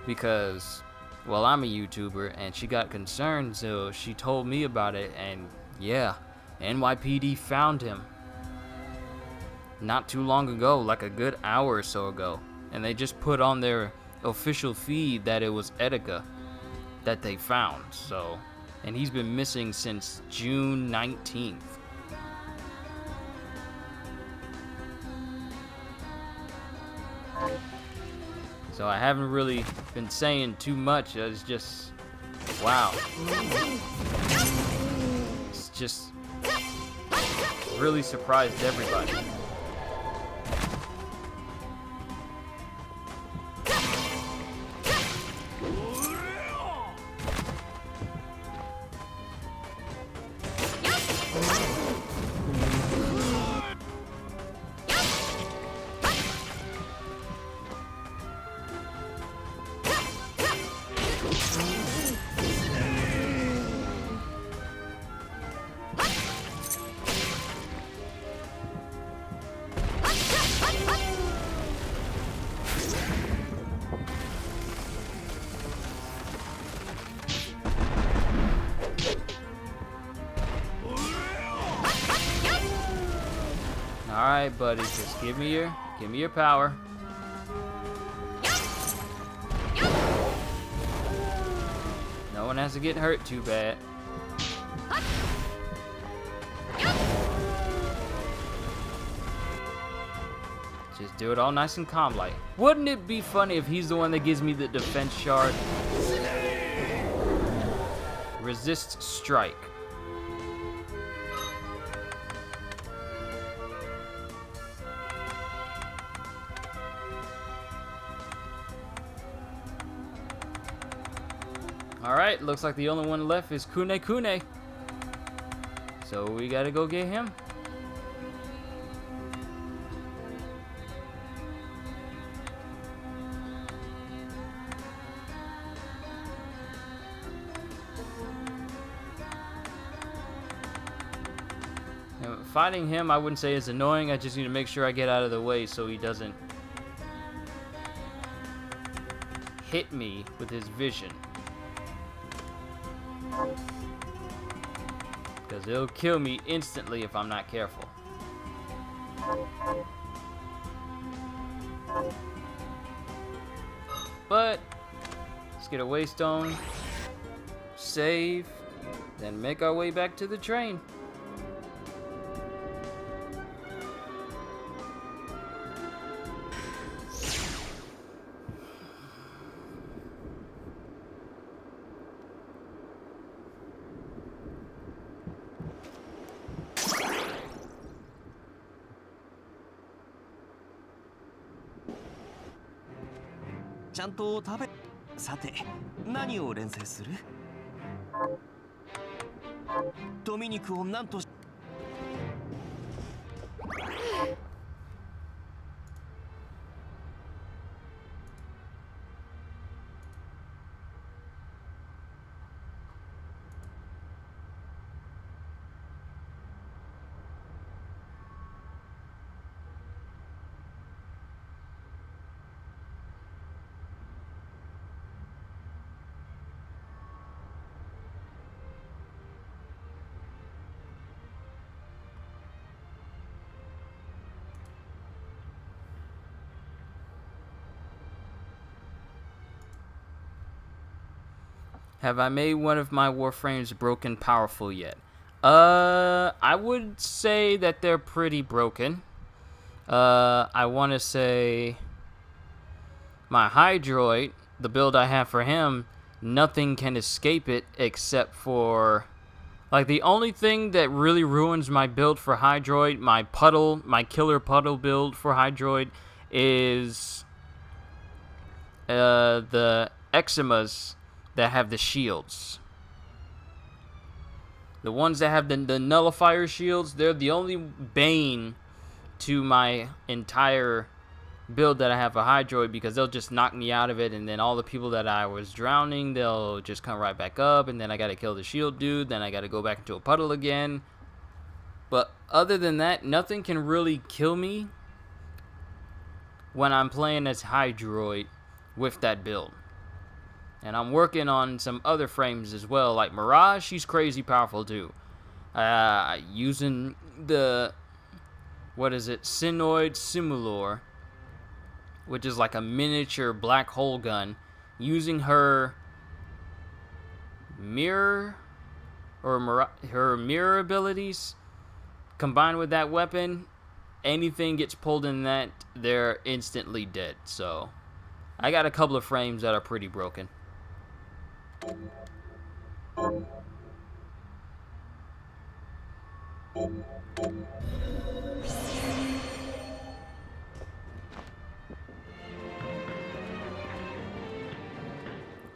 because, well, I'm a YouTuber, and she got concerned, so she told me about it, and yeah, NYPD found him not too long ago, like a good hour or so ago, and they just put on their official feed that it was Etika that they found, so, and he's been missing since June 19th. So I haven't really been saying too much. It's just, wow. It's just really surprised everybody. Alright, buddy, just give me your power. No one has to get hurt too bad. Just do it all nice and calm like. Wouldn't it be funny if he's the one that gives me the defense shard? Resist strike. Alright, looks like the only one left is Kune Kune. So we gotta go get him. And fighting him, I wouldn't say is annoying. I just need to make sure I get out of the way so he doesn't hit me with his vision. Because it'll kill me instantly if I'm not careful. But let's get a waystone, save, then make our way back to the train.ちゃんと食べ。さて、何を連成する？ドミニクを何とし。Have I made one of my Warframes broken powerful yet? I would say that they're pretty broken. I want to say my Hydroid, the build I have for him, nothing can escape it except for, like, the only thing that really ruins my build for Hydroid, my killer puddle build for Hydroid, is the Eczemas that have the shields. The ones that have the nullifier shields, they're the only bane to my entire build that I have for Hydroid, because they'll just knock me out of it, and then all the people that I was drowning, they'll just come right back up, and then I gotta kill the shield dude, then I gotta go back into a puddle again. But other than that, nothing can really kill me when I'm playing as Hydroid with that build. And I'm working on some other frames as well, like Mirage. She's crazy powerful too. Using the, Synoid Simulor, which is like a miniature black hole gun. Using her mirror her mirror abilities combined with that weapon, anything gets pulled in that, they're instantly dead. So I got a couple of frames that are pretty broken.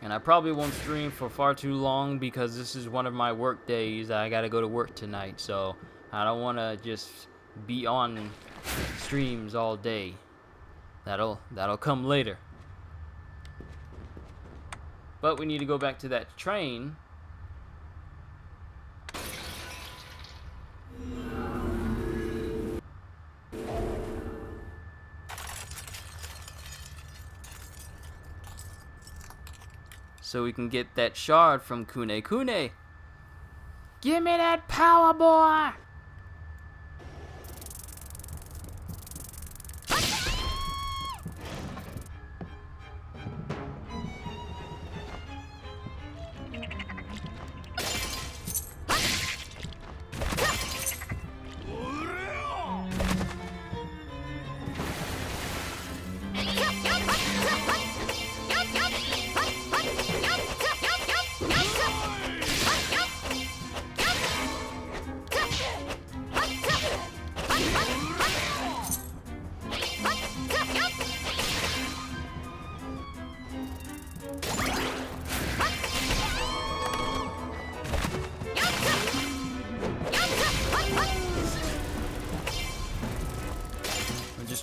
And I probably won't stream for far too long because this is one of my work days. I gotta go to work tonight, so I don't want to just be on streams all day. That'll come later. But we need to go back to that train. So we can get that shard from Kune Kune. Give me that power, boy!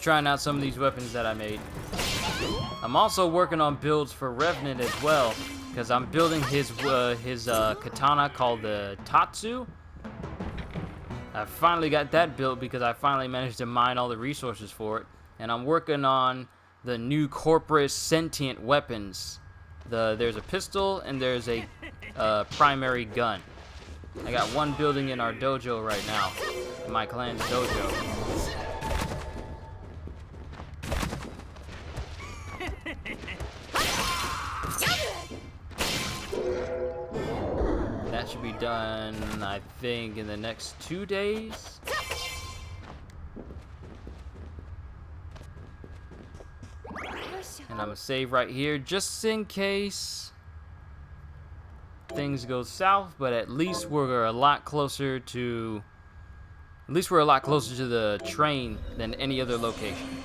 Trying out some of these weapons that I made. I'm also working on builds for Revenant as well, because I'm building his katana called the Tatsu. I finally got that built because I finally managed to mine all the resources for it, and I'm working on the new Corpus sentient weapons. There's a pistol and there's a primary gun. I got one building in our dojo right now, in my clan's dojo. That should be done, I think, in the next 2 days. And I'm gonna save right here just in case things go south, but at least we're a lot closer to the train than any other location.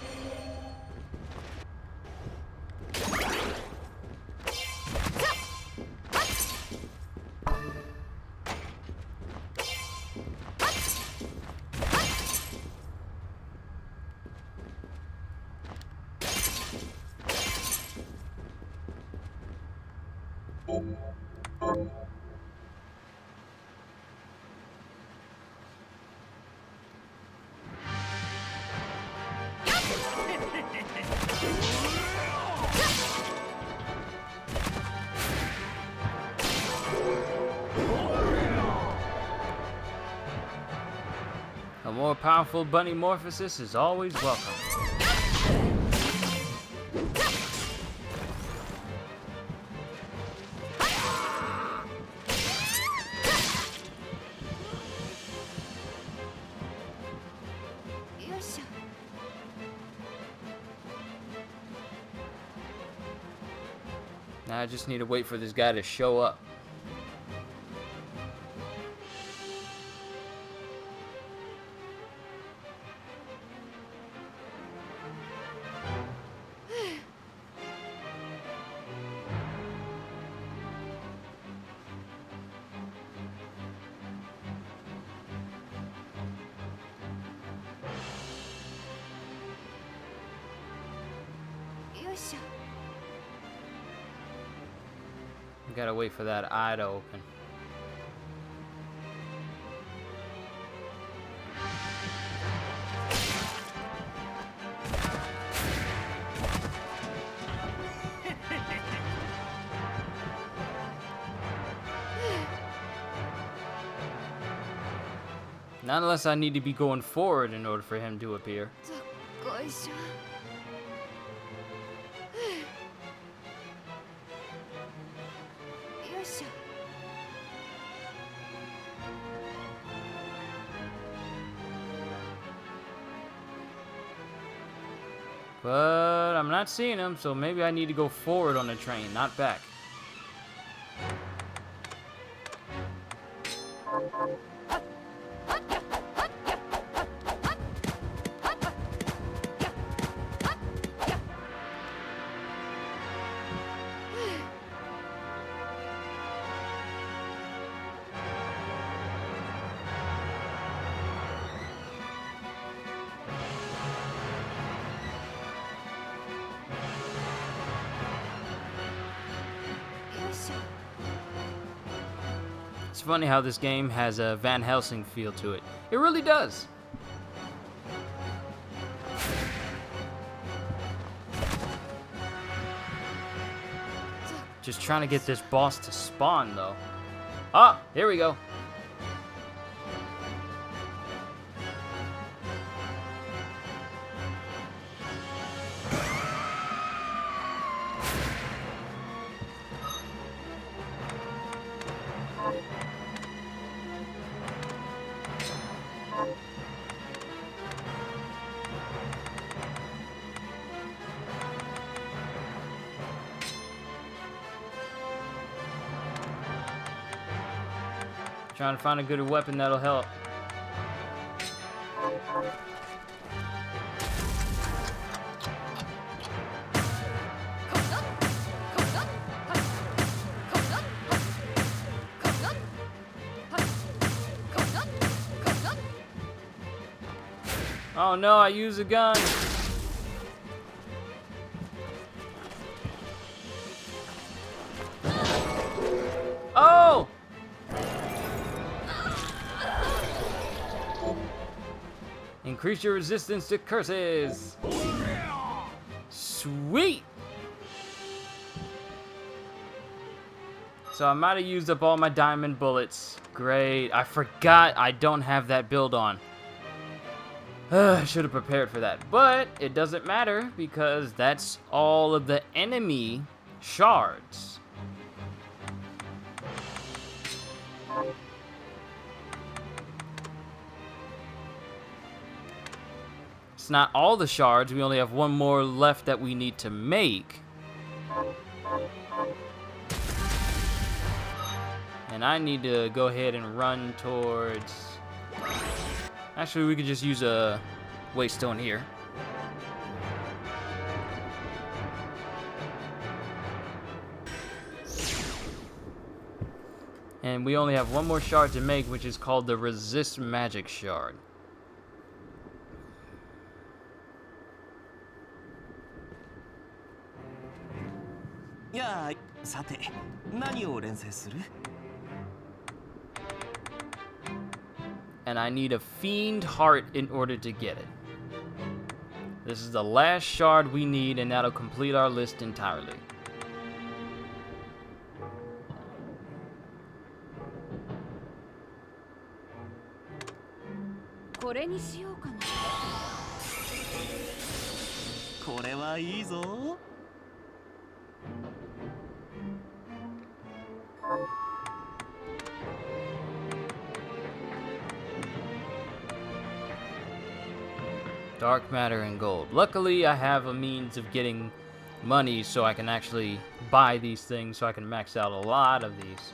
A more powerful bunny morphosis is always welcome. Now I just need to wait for this guy to show up. Gotta wait for that eye to open. Not unless I need to be going forward in order for him to appear. But I'm not seeing him, so maybe I need to go forward on the train, not back. It's funny how this game has a Van Helsing feel to it. It really does. Just trying to get this boss to spawn, though. Ah, here we go. Trying to find a good weapon that'll help. Oh no, I used a gun. Oh! Increase your resistance to curses. Sweet! So I might have used up all my diamond bullets. Great. I forgot I don't have that build on. I should have prepared for that. But it doesn't matter because that's all of the enemy shards. It's not all the shards. We only have one more left that we need to make. And I need to go ahead and run towards... Actually, we could just use a waystone here. And we only have one more shard to make, which is called the Resist Magic Shard. Yeah, さて、何を錬成する? And I need a Fiend Heart in order to get it. This is the last shard we need, and that'll complete our list entirely. This is good. Dark matter and gold. Luckily, I have a means of getting money so I can actually buy these things so I can max out a lot of these.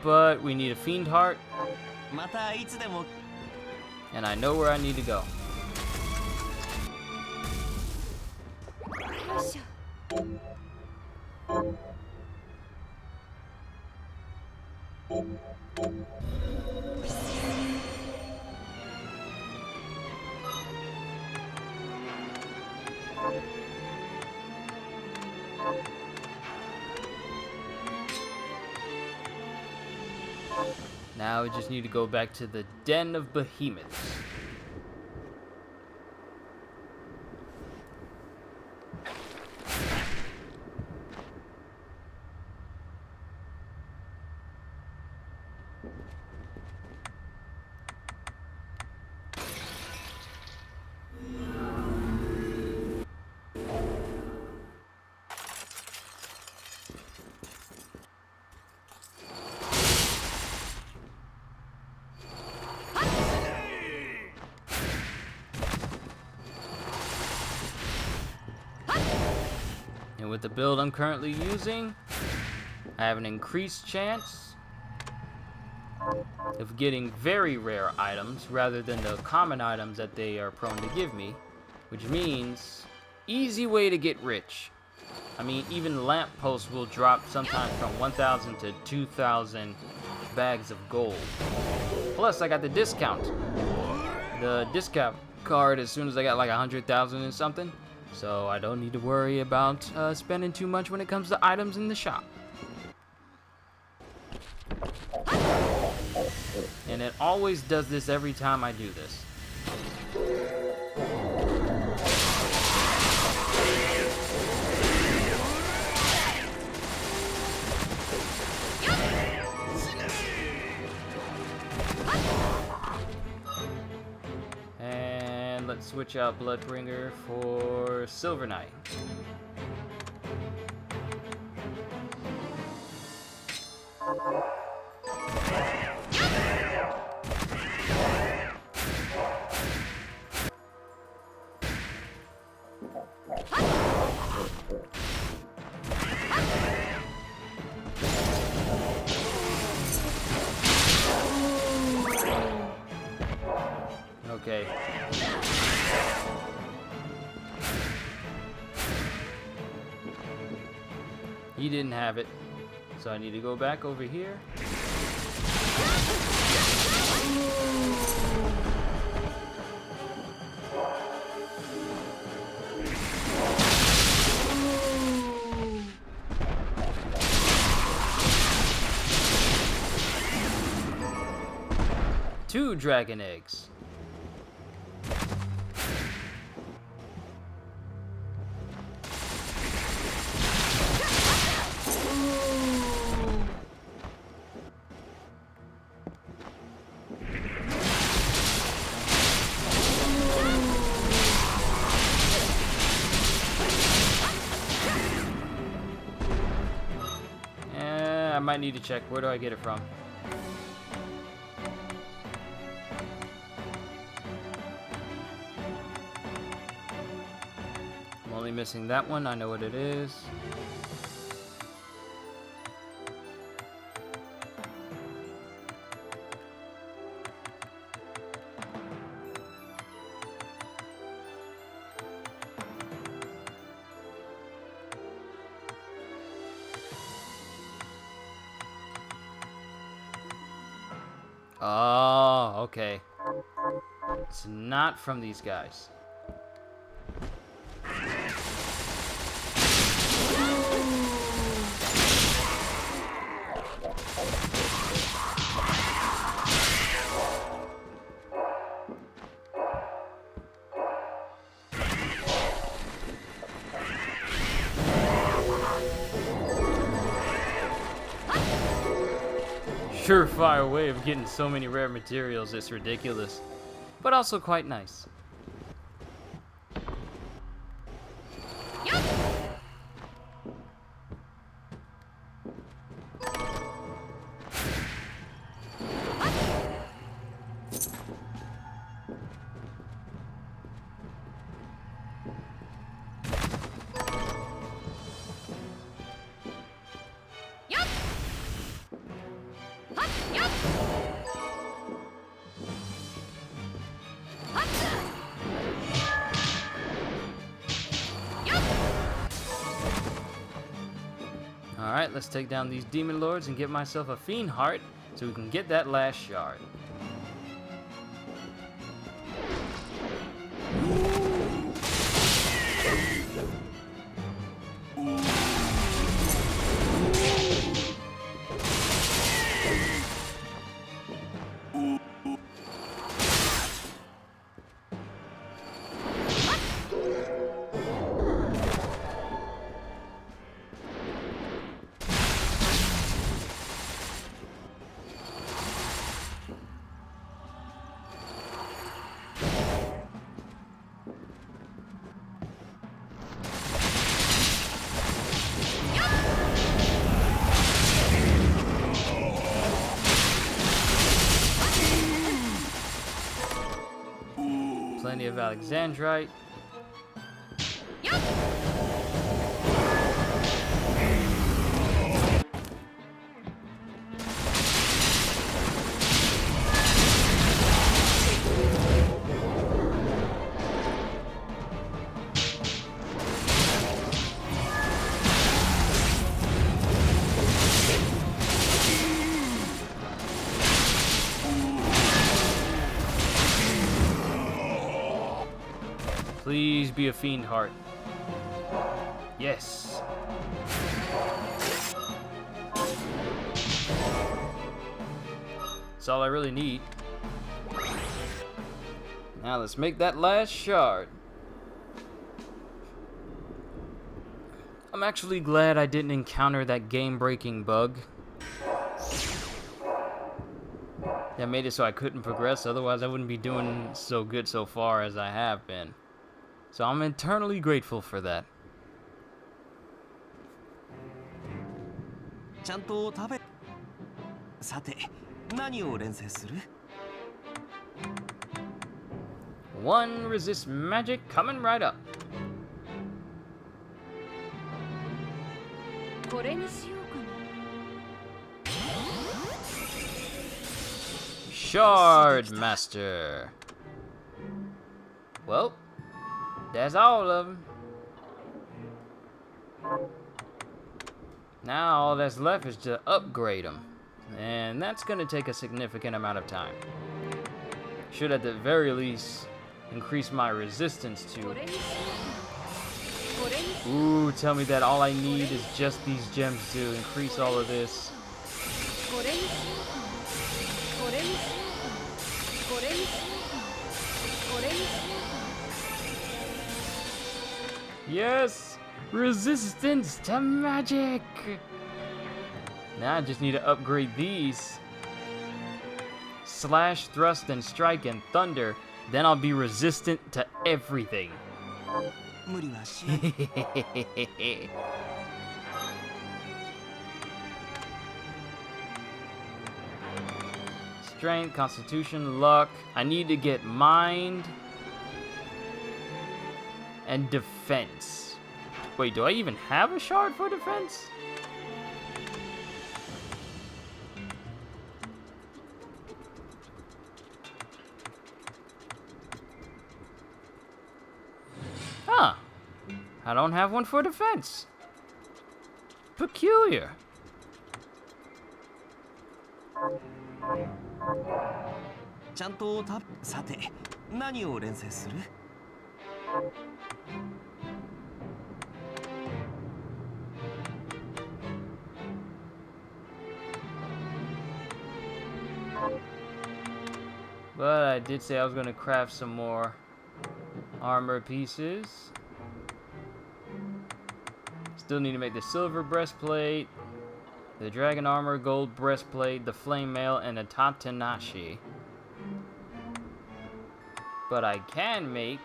But we need a fiend heart, またいつでも and I know where I need to go. よいしょ。Now we just need to go back to the Den of Behemoths. And with the build I'm currently using, I have an increased chance of getting very rare items rather than the common items that they are prone to give me, which means easy way to get rich. I mean, even lampposts will drop sometimes from 1,000 to 2,000 bags of gold. Plus, I got the discount. The discount card as soon as I got like 100,000 and something. So I don't need to worry about spending too much when it comes to items in the shop. And it always does this every time I do this. And let's switch out Bloodbringer for Silver Knight. Okay. He didn't have it, so I need to go back over here. Two dragon eggs. I might need to check. Where do I get it from? I'm only missing that one. I know what it is. Oh, okay. It's not from these guys. Surefire way of getting so many rare materials is ridiculous, but also quite nice. Alright, let's take down these demon lords and get myself a fiend heart so we can get that last shard. Plenty of Alexandrite. Please be a fiend heart. Yes. That's all I really need. Now let's make that last shard. I'm actually glad I didn't encounter that game-breaking bug that made it so I couldn't progress. Otherwise I wouldn't be doing so good so far as I have been. So I'm eternally grateful for that. ちゃんと食べ。さて、何を連成する？ One resist magic coming right up. これにしようかな。 Shard Master. Well, that's all of them. Now all that's left is to upgrade them. And that's going to take a significant amount of time. Should at the very least increase my resistance to... これにしようかな。これにし Ooh, tell me that all I need is just these gems to increase all of this. これにしようかな。これにしようかな。これにしようかな。これにしようかな。 Yes! Resistance to magic! Now I just need to upgrade these. Slash, thrust, and strike, and thunder. Then I'll be resistant to everything. 無理はしない。Strength, constitution, luck. I need to get mind and defense. Wait, do I even have a shard for defense? Huh. I don't have one for defense. Peculiar. ちゃんと食べ。さて、何を連成する？ But I did say I was going to craft some more armor pieces. Still need to make the silver breastplate, the dragon armor, gold breastplate, the flame mail, and a tatanashi. But I can make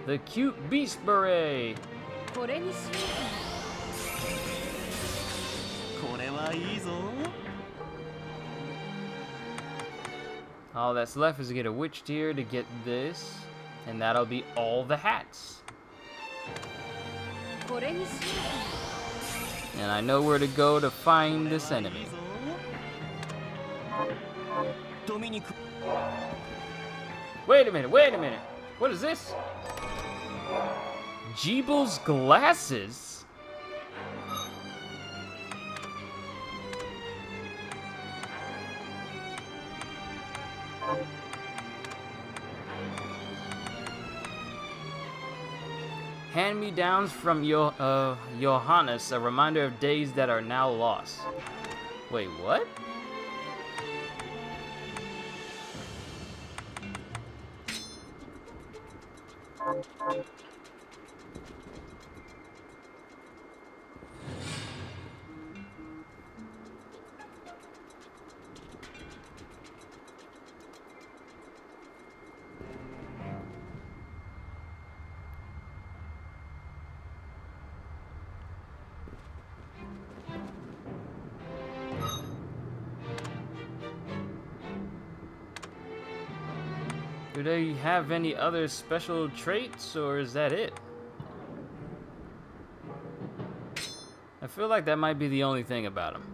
the cute beast beret. これにしようかな。これはいいぞ。 All that's left is to get a witch tier to get this, and that'll be all the hats. これにしようかな。 And I know where to go to find this enemy. ドミニク。 Wait a minute, wait a minute. What is this? Jeebel's glasses? Hand-me-downs from Johannes, a reminder of days that are now lost. Wait, what? Do they have any other special traits, or is that it? I feel like that might be the only thing about them.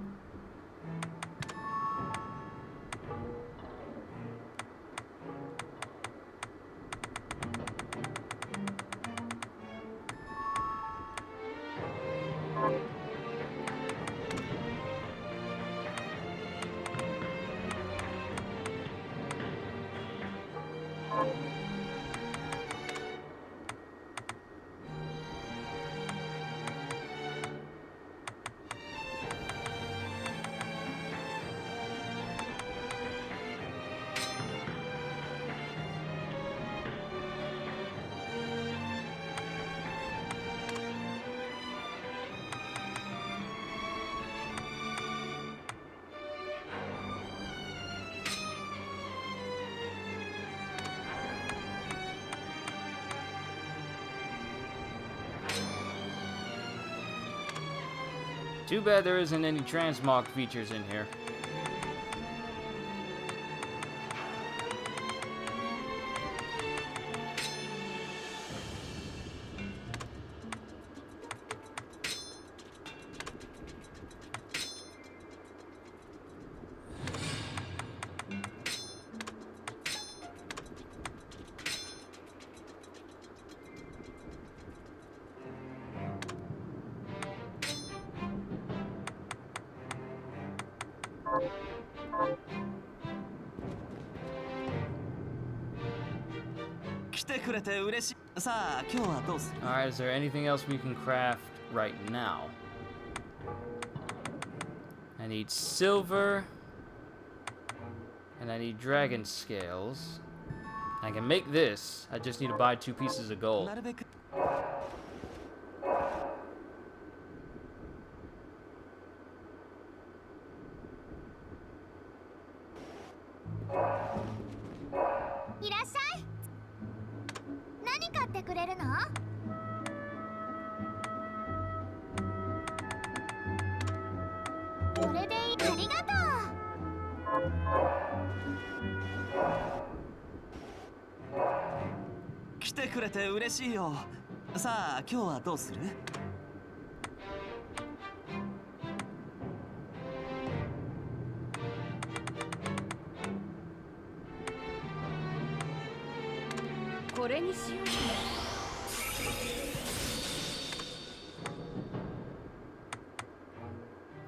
Too bad there isn't any transmog features in here. Alright, is there anything else we can craft right now? I need silver. And I need dragon scales. I can make this. I just need to buy 2 pieces of gold.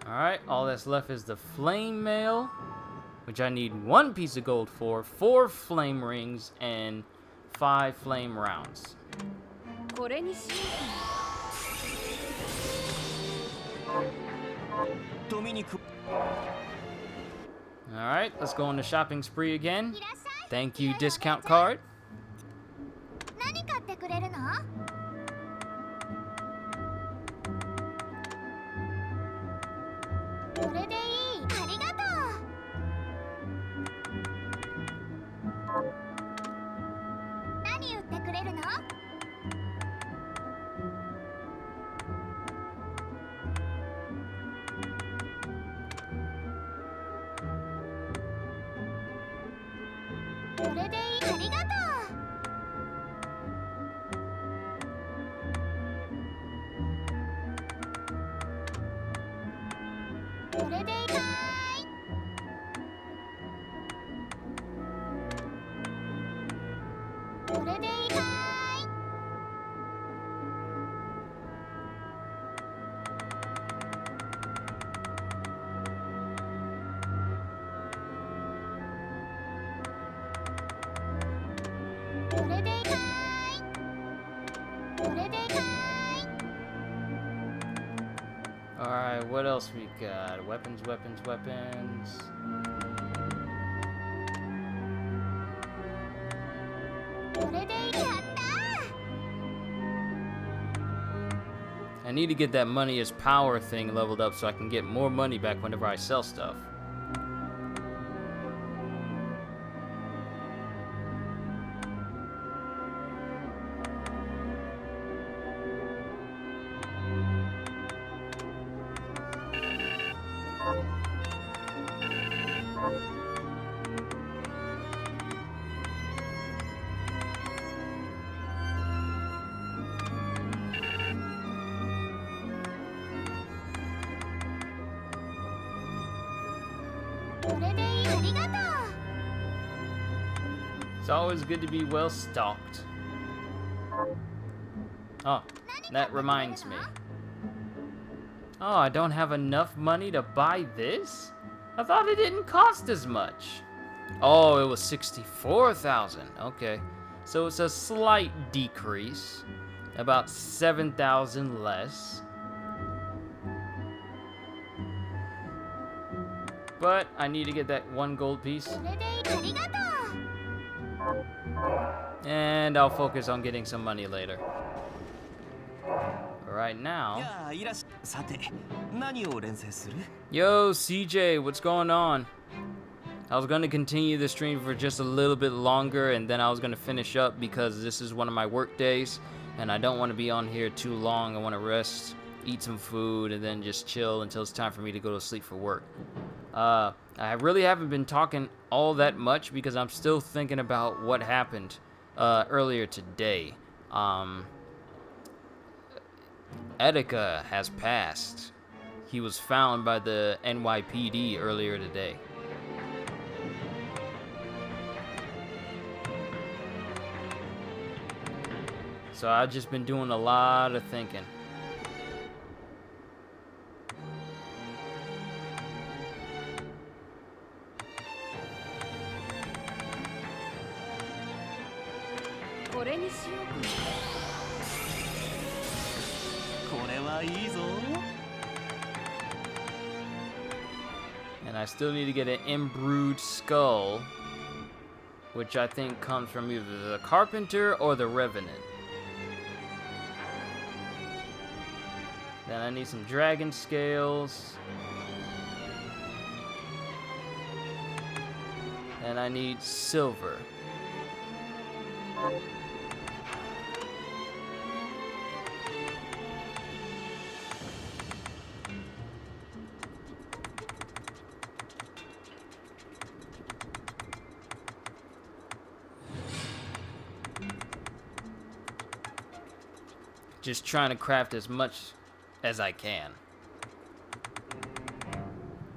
Alright, all that's left is the flame mail, which I need 1 piece of gold for, 4 flame rings, and 5 flame rounds. Alright, let's go on the shopping spree again. Thank you, discount card. Alright, what else we got? Weapons, weapons, weapons. I need to get that money as power thing leveled up so I can get more money back whenever I sell stuff. It's always good to be well stocked. Oh, that reminds me. Oh, I don't have enough money to buy this? I thought it didn't cost as much. Oh, it was 64,000. Okay. So it's a slight decrease. About 7,000 less. But I need to get that one gold piece. And I'll focus on getting some money later. Right now. Yo, CJ, what's going on? I was going to continue the stream for just a little bit longer, and then I was going to finish up because this is one of my work days, and I don't want to be on here too long. I want to rest, eat some food, and then just chill until it's time for me to go to sleep for work. I really haven't been talking all that much because I'm still thinking about what happened earlier today. Etika has passed. He was found by the NYPD earlier today. So I've just been doing a lot of thinking. And I still need to get an imbrued skull, which I think comes from either the Carpenter or the Revenant. Then I need some dragon scales. And I need silver. Just trying to craft as much as I can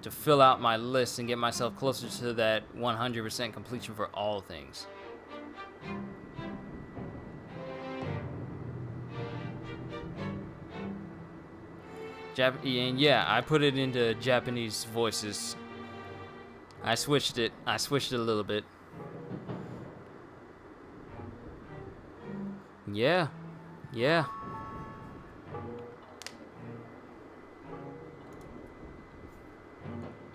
to fill out my list and get myself closer to that 100% completion for all things. And yeah, I put it into Japanese voices. I switched it a little bit. Yeah.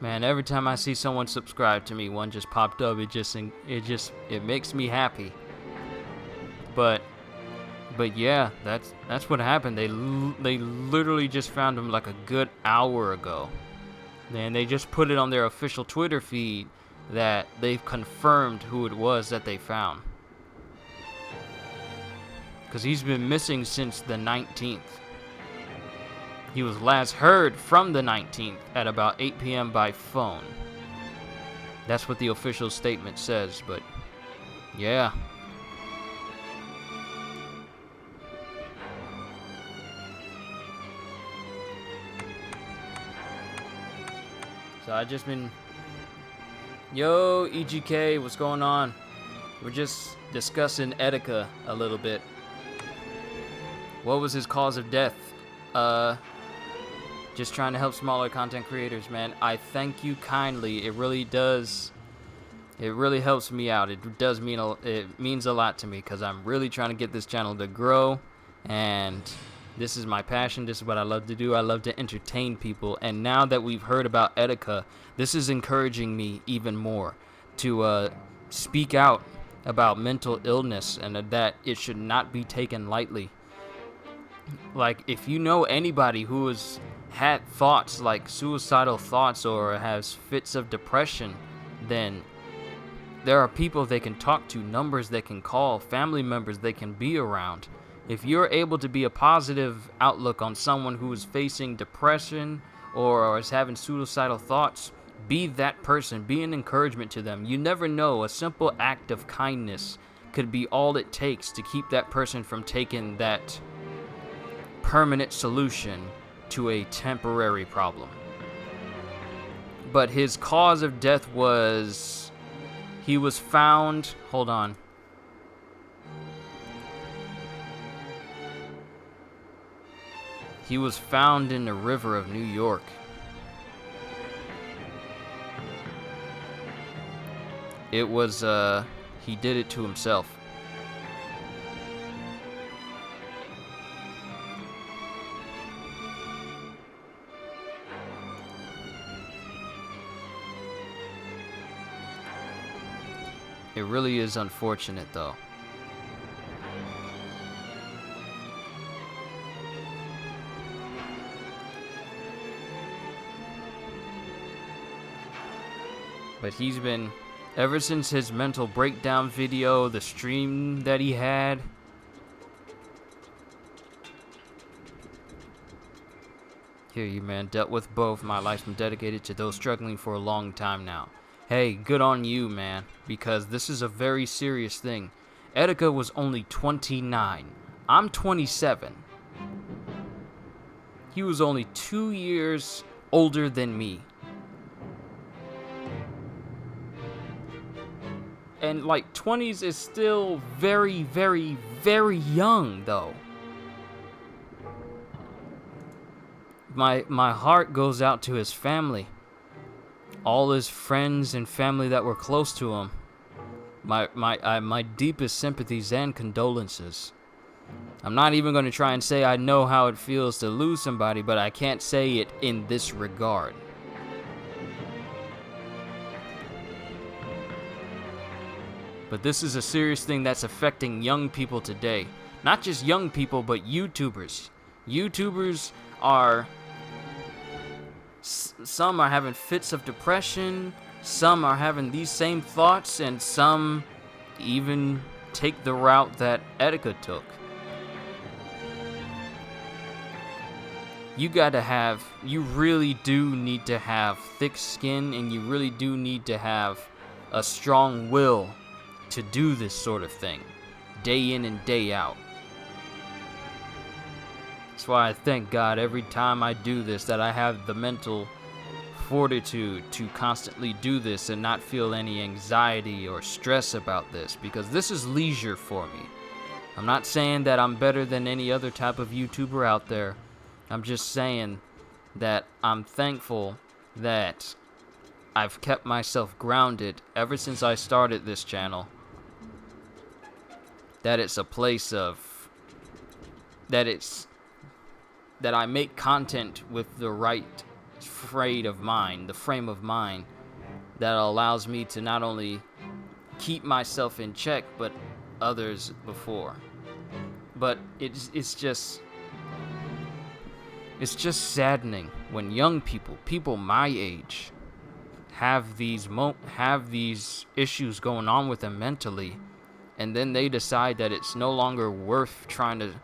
Man, every time I see someone subscribe to me, one just popped up. It makes me happy. But yeah, that's what happened. They literally just found him like a good hour ago. And they just put it on their official Twitter feed that they've confirmed who it was that they found. Because he's been missing since the 19th. He was last heard from the 19th at about 8 p.m. by phone. That's what the official statement says, but yeah. So I just been... Yo, EGK, what's going on? We're just discussing Etika a little bit. What was his cause of death? Just trying to help smaller content creators, man. I thank you kindly. It really does. It really helps me out. It means a lot to me because I'm really trying to get this channel to grow, and This is my passion. This is what I love to do. I love to entertain people. And now that we've heard about Etika, this is encouraging me even more to speak out about mental illness and that it should not be taken lightly. Like, if you know anybody who has had thoughts like suicidal thoughts or has fits of depression, then there are people they can talk to, numbers they can call, family members they can be around. If you're able to be a positive outlook on someone who is facing depression or is having suicidal thoughts, be that person, be an encouragement to them. You never know, a simple act of kindness could be all it takes to keep that person from taking that permanent solution to a temporary problem. But his cause of death was, he was found, hold on. He was found in the river of New York. It was, he did it to himself. It really is unfortunate, though. But he's been, ever since his mental breakdown video, the stream that he had, here you man, dealt with both. My life's been dedicated to those struggling for a long time now. Hey, good on you, man, because this is a very serious thing. Etika was only 29. I'm 27. He was only 2 years older than me. And like 20s is still very, very, very young, though. My heart goes out to his family. All his friends and family that were close to him. My deepest sympathies and condolences. I'm not even going to try and say I know how it feels to lose somebody, but I can't say it in this regard. But this is a serious thing that's affecting young people today. Not just young people, but YouTubers. YouTubers are... Some are having fits of depression, some are having these same thoughts, and some even take the route that Etika took. You really do need to have thick skin, and you really do need to have a strong will to do this sort of thing, day in and day out. That's why I thank God every time I do this that I have the mental fortitude to constantly do this and not feel any anxiety or stress about this, because this is leisure for me. I'm not saying that I'm better than any other type of YouTuber out there. I'm just saying that I'm thankful that I've kept myself grounded ever since I started this channel. That it's a place of... that I make content with the right frame of mind that allows me to not only keep myself in check, but others before. But it's just saddening when young people my age, have these issues going on with them mentally, and then they decide that it's no longer worth trying to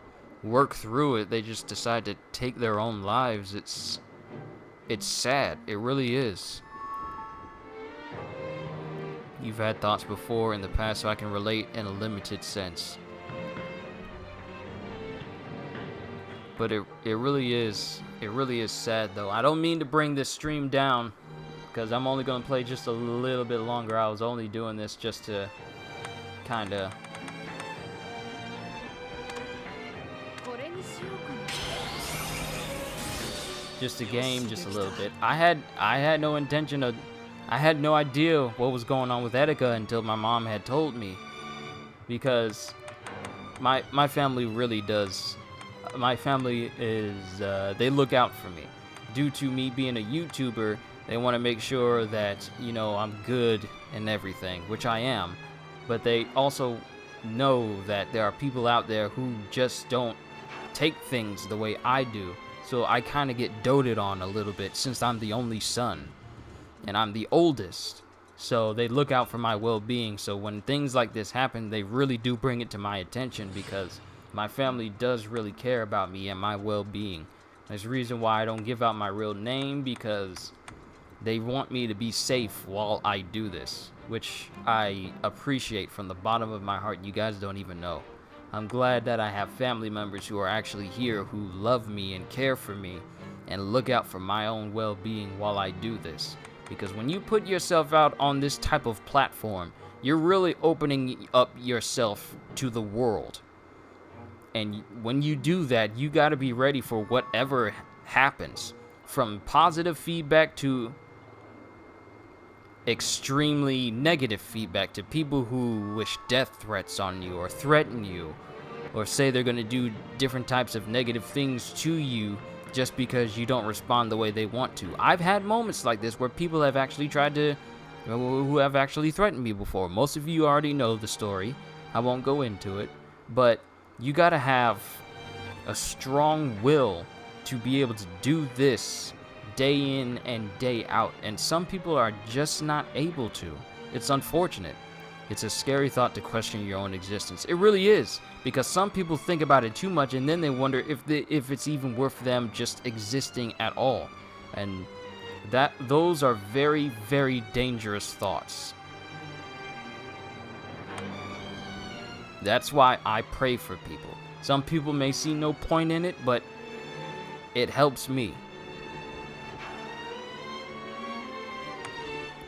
work through it. They just decide to take their own lives. It's sad. It really is. You've had thoughts before in the past, so I can relate in a limited sense. But it really is sad, though. I don't mean to bring this stream down, because I'm only going to play just a little bit longer. I was only doing this just to kind of... just a game, just a little bit. I had no intention of... I had no idea what was going on with Etika until my mom had told me. Because my family really does my family is they look out for me. Due to me being a YouTuber, they want to make sure that, you know, I'm good and everything, which I am. But they also know that there are people out there who just don't take things the way I do. So I kind of get doted on a little bit since I'm the only son and I'm the oldest. So they look out for my well-being. So when things like this happen, they really do bring it to my attention because my family does really care about me and my well-being. There's a reason why I don't give out my real name, because they want me to be safe while I do this, which I appreciate from the bottom of my heart. You guys don't even know. I'm glad that I have family members who are actually here who love me and care for me and look out for my own well-being while I do this. Because when you put yourself out on this type of platform, you're really opening up yourself to the world. And when you do that, you got to be ready for whatever happens, from positive feedback to extremely negative feedback, to people who wish death threats on you or threaten you or say they're going to do different types of negative things to you just because you don't respond the way they want to. I've had moments like this where people have actually tried to, who have actually threatened me before. Most of you already know the story. I won't go into it, but you got to have a strong will to be able to do this day in and day out, and some people are just not able to. It's unfortunate. It's a scary thought to question your own existence. It really is, because some people think about it too much and then they wonder if it's even worth them just existing at all. And those are very, very dangerous thoughts. That's why I pray for people. Some people may see no point in it, but it helps me.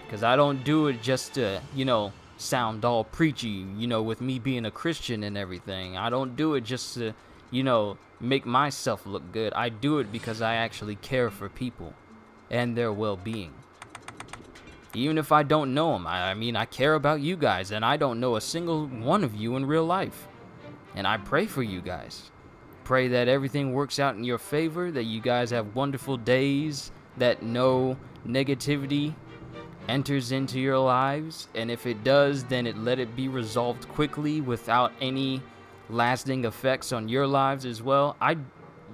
Because I don't do it just to, you know, sound all preachy, you know, with me being a Christian and everything. I don't do it just to, you know, make myself look good. I do it because I actually care for people and their well-being. Even if I don't know them, I mean, I care about you guys, and I don't know a single one of you in real life. And I pray for you guys. Pray that everything works out in your favor, that you guys have wonderful days, that no negativity enters into your lives, and if it does, then let it be resolved quickly without any lasting effects on your lives as well.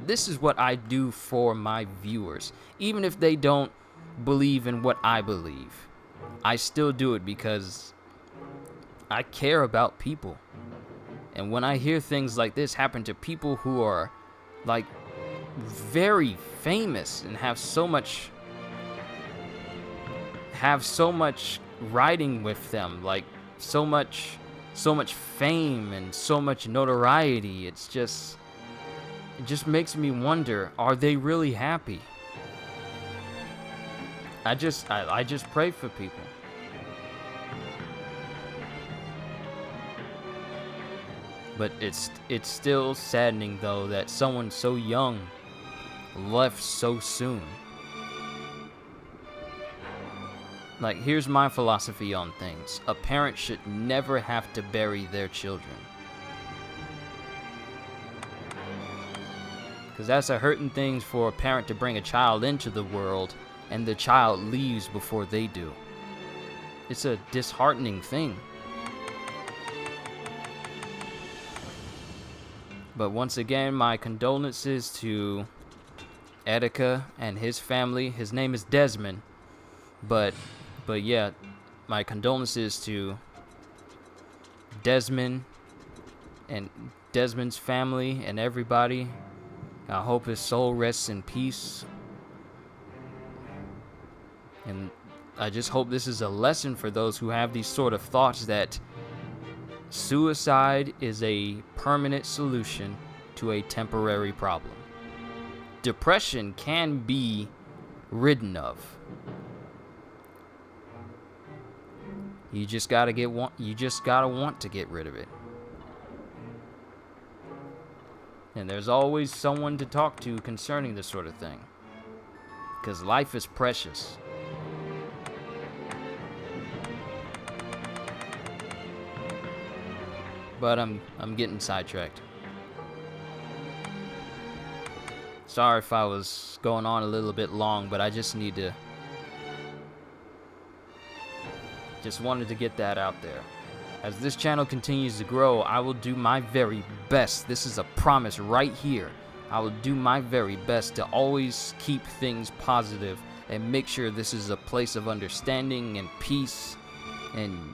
This is what I do for my viewers. Even if they don't believe in what I believe, I still do it because I care about people. And when I hear things like this happen to people who are like very famous and have so much riding with them, like so much fame and so much notoriety, it just makes me wonder, are they really happy? I just pray for people. But it's still saddening though that someone so young left so soon. Like, here's my philosophy on things. A parent should never have to bury their children. Because that's a hurting thing for a parent to bring a child into the world and the child leaves before they do. It's a disheartening thing. But once again, my condolences to Etika and his family. His name is Desmond. But yeah, my condolences to Desmond and Desmond's family and everybody. I hope his soul rests in peace. And I just hope this is a lesson for those who have these sort of thoughts that suicide is a permanent solution to a temporary problem. Depression can be ridden of. You just gotta want to get rid of it. And there's always someone to talk to concerning this sort of thing. Because life is precious. But I'm getting sidetracked. Sorry if I was going on a little bit long, but I just wanted to get that out there. As this channel continues to grow, I will do my very best. This is a promise right here. I will do my very best to always keep things positive and make sure this is a place of understanding and peace and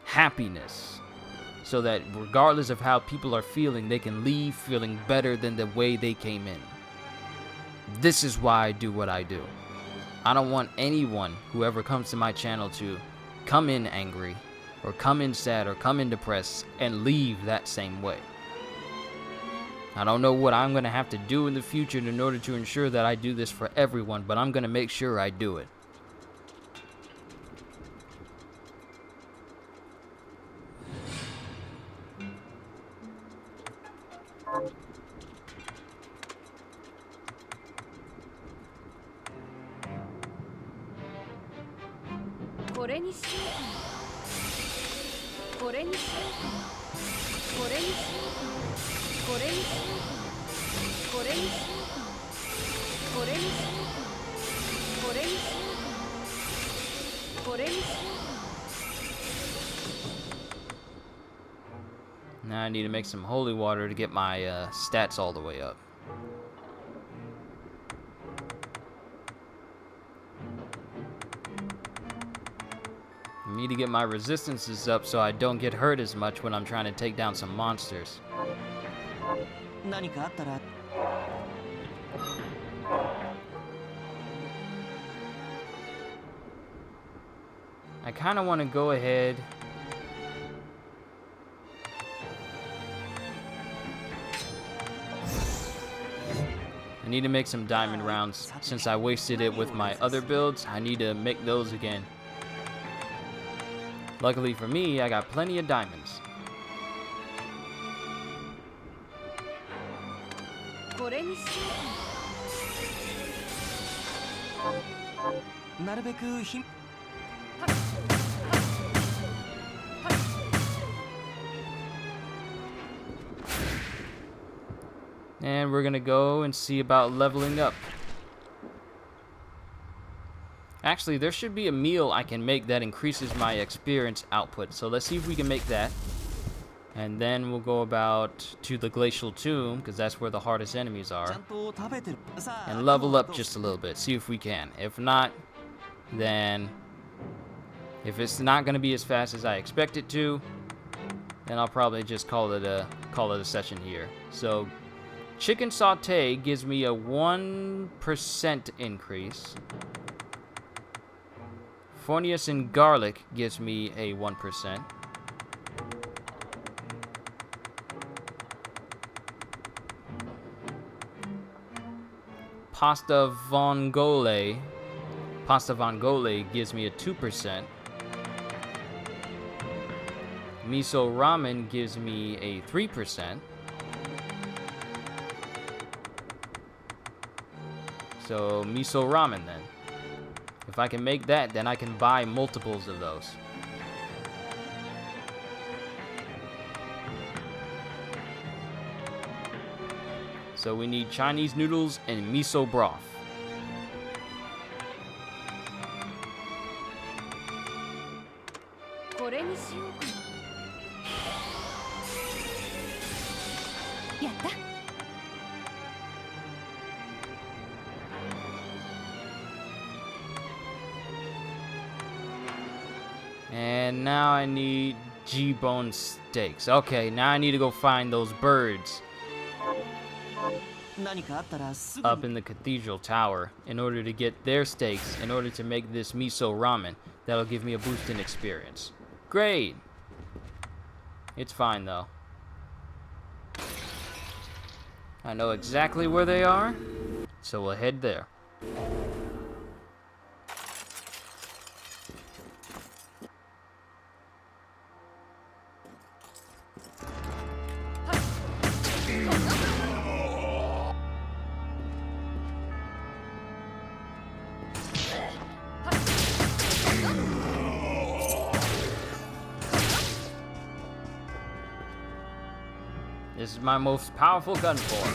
happiness, so that regardless of how people are feeling, they can leave feeling better than the way they came in. This is why I do what I do. I don't want anyone who ever comes to my channel to come in angry or come in sad or come in depressed and leave that same way. I don't know what I'm going to have to do in the future in order to ensure that I do this for everyone, but I'm going to make sure I do it. Now I need to make some holy water to get my stats all the way up. I need to get my resistances up so I don't get hurt as much when I'm trying to take down some monsters. 何かあったら I kind of want to go ahead I need to make some diamond rounds. Since I wasted it with my other builds, I need to make those again. Luckily for me, I got plenty of diamonds. これにしよう。なるべくひ And we're gonna go and see about leveling up. Actually, there should be a meal I can make that increases my experience output. So let's see if we can make that. And then we'll go about to the Glacial Tomb, because that's where the hardest enemies ち are. ゃんと食べてるさあ And level up just a little bit. See if we can. If not, then if it's not gonna be as fast as I expect it to, then I'll probably just call it a session here. So chicken saute gives me a 1% increase. Fornius and garlic gives me a 1%. Pasta vongole gives me a 2%. Miso ramen gives me a 3%. So miso ramen then. If I can make that, then I can buy multiples of those. So we need Chinese noodles and miso broth. And now I need G-bone steaks. Okay, now I need to go find those birds 何かあったらすぐ up in the cathedral tower in order to get their steaks in order to make this miso ramen. That'll give me a boost in experience. Great! It's fine though. I know exactly where they are, so we'll head there. This is my most powerful gun form.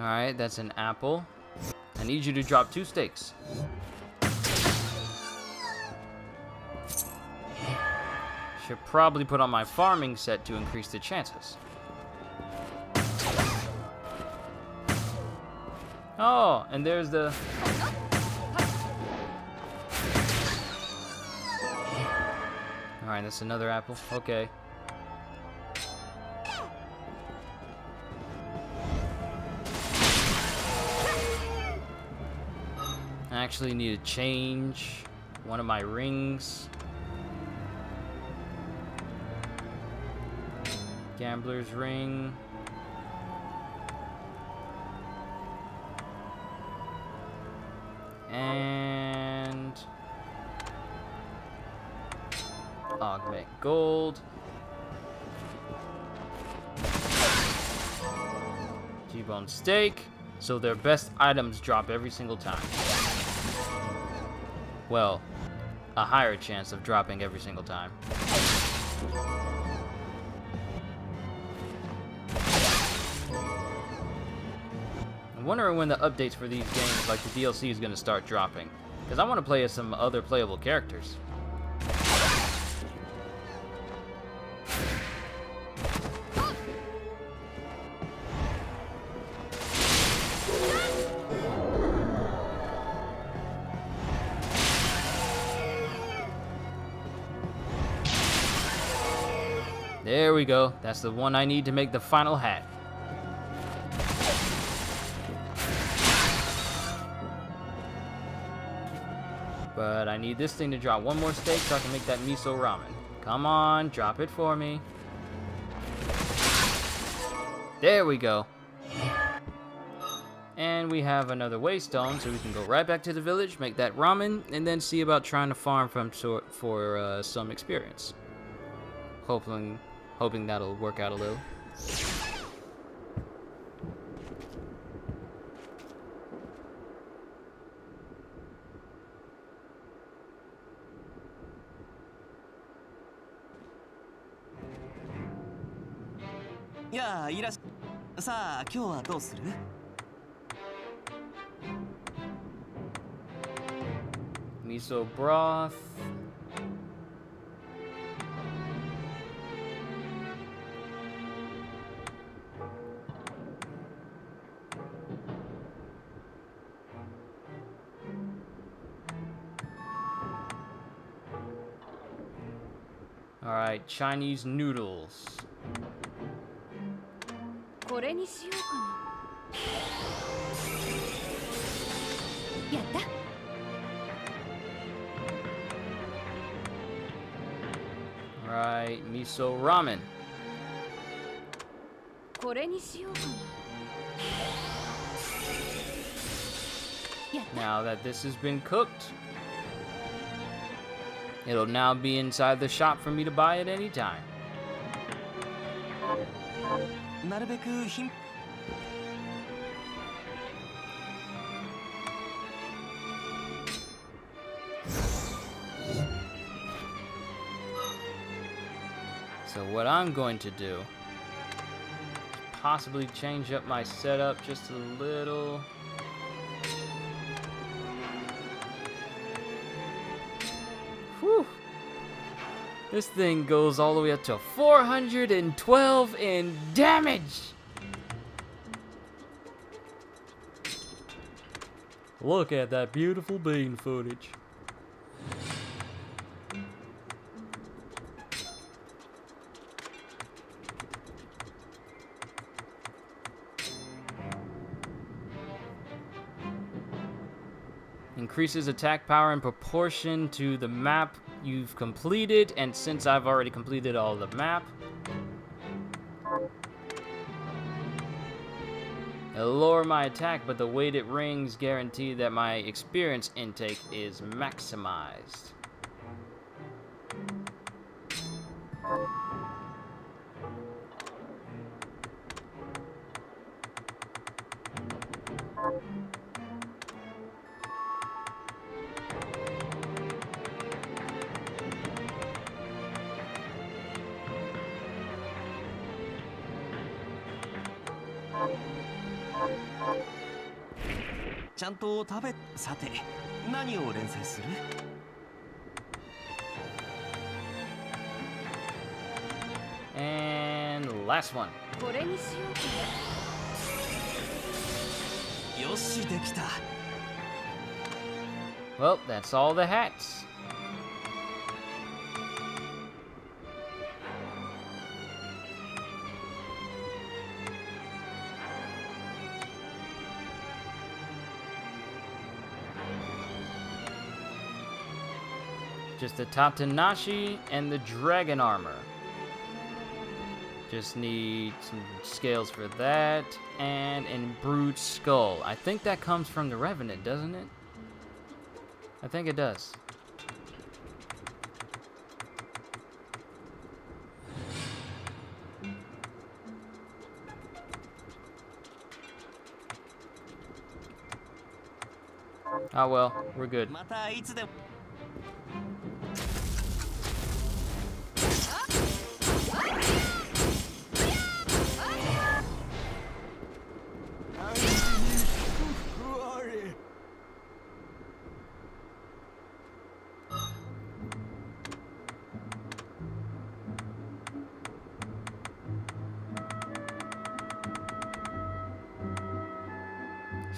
Alright, that's an apple. I need you to drop 2 steaks. Should probably put on my farming set to increase the chances. Oh, and there's the... Alright, that's another apple. Okay. I actually need to change one of my rings. Gambler's ring. And augment gold. T-bone steak. So their best items drop every single time. Well, a higher chance of dropping every single time. I'm wondering when the updates for these games, like the DLC, is going to start dropping. Because I want to play as some other playable characters. There we go. That's the one I need to make the final hat. But I need this thing to drop 1 more steak so I can make that miso ramen. Come on, drop it for me. There we go. And we have another waystone, so we can go right back to the village, make that ramen, and then see about trying to farm for some experience. Hoping that'll work out a little. Yeah, いらっしゃ。さあ、今日はどうする？ Miso broth. Alright, Chinese noodles. これにしようかな。やった。Alright, miso ramen. これにしようかな。やった。 Now that this has been cooked, it'll now be inside the shop for me to buy at any time. なるべく頻 So what I'm going to do is possibly change up my setup just a little. Whew. This thing goes all the way up to 412 in damage. Look at that beautiful bean footage. Increases attack power in proportion to the map you've completed, and since I've already completed all the map, it'll lower my attack, but the weighted rings guarantee that my experience intake is maximized. ちゃんと食べ。さて、何を連載する？ And last one. これにしようか。よし、できた。 Well, that's all the hats. Just the Tatanashi and the Dragon Armor. Just need some scales for that, and an Imbrued Skull. I think that comes from the Revenant, doesn't it? I think it does. Oh well, we're good. またいつでも。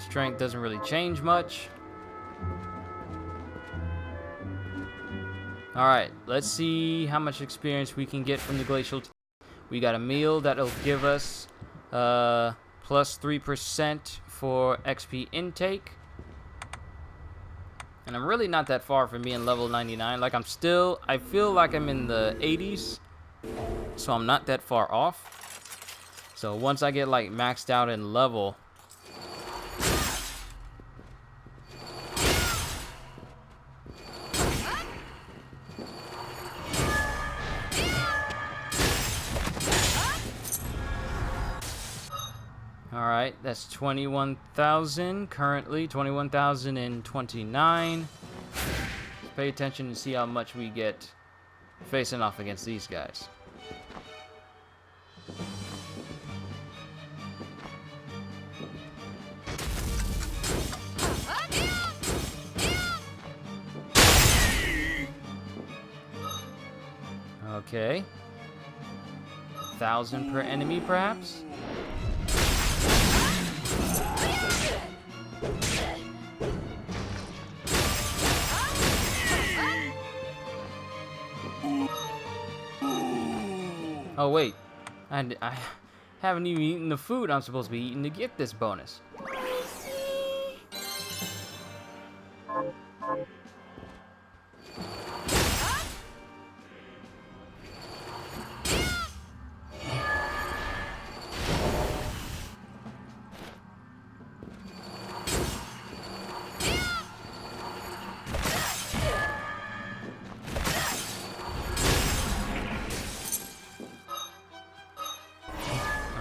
Strength doesn't really change much. Alright, let's see how much experience we can get from the Glacial. We got a meal that'll give us plus 3% for XP intake. And I'm really not that far from being level 99. Like, I feel like I'm in the 80s. So I'm not that far off. So once I get like maxed out in level, alright, that's 21,000 currently, 21,029. Let's pay attention and see how much we get facing off against these guys. Okay. 1,000 per enemy, perhaps? Oh wait, I haven't even eaten the food I'm supposed to be eating to get this bonus.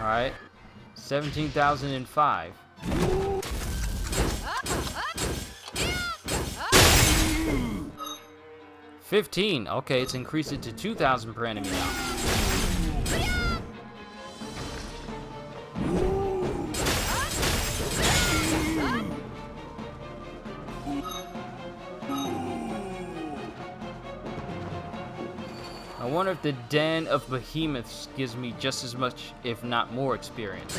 Alright, 17,005. $15. Okay, it's increased it to 2,000 per enemy now. I wonder if the Den of Behemoths gives me just as much, if not more, experience.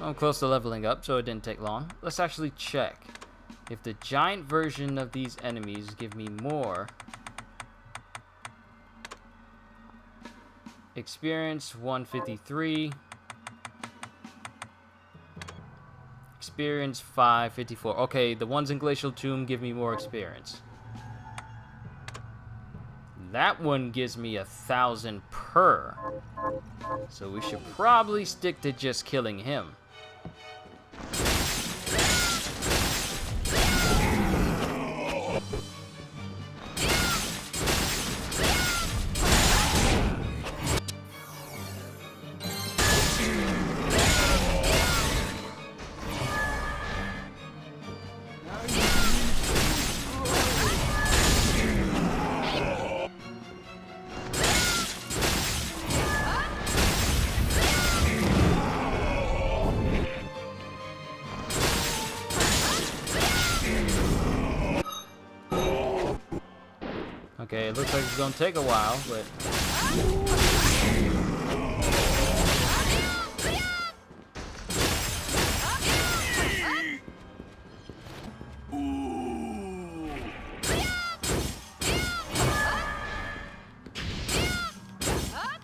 I'm close to leveling up, so it didn't take long. Let's actually check if the giant version of these enemies give me more. Experience 153. Experience 554. Okay, the ones in Glacial Tomb give me more experience. That one gives me 1,000 per. So we should probably stick to just killing him. Okay, it looks like it's gonna take a while, but...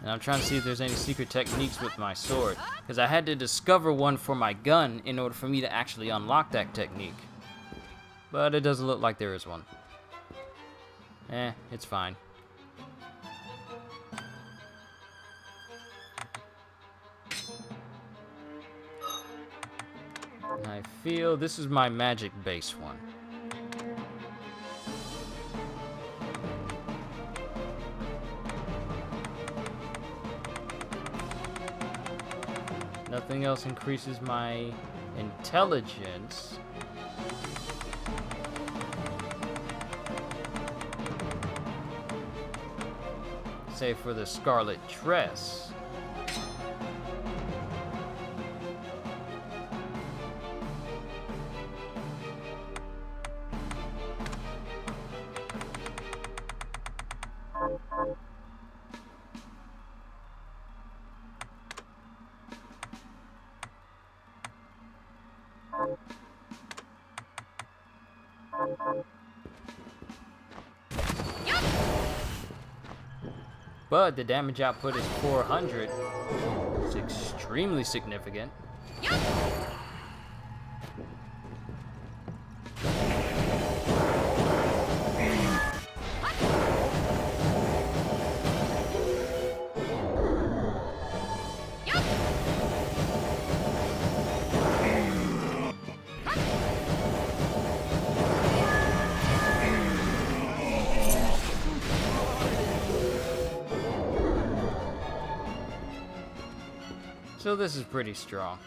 And I'm trying to see if there's any secret techniques with my sword, because I had to discover one for my gun in order for me to actually unlock that technique. But it doesn't look like there is one. It's fine. I feel this is my magic base one. Nothing else increases my intelligence. Save for the Scarlet Dress. But the damage output is 400. It's extremely significant. So this is pretty strong.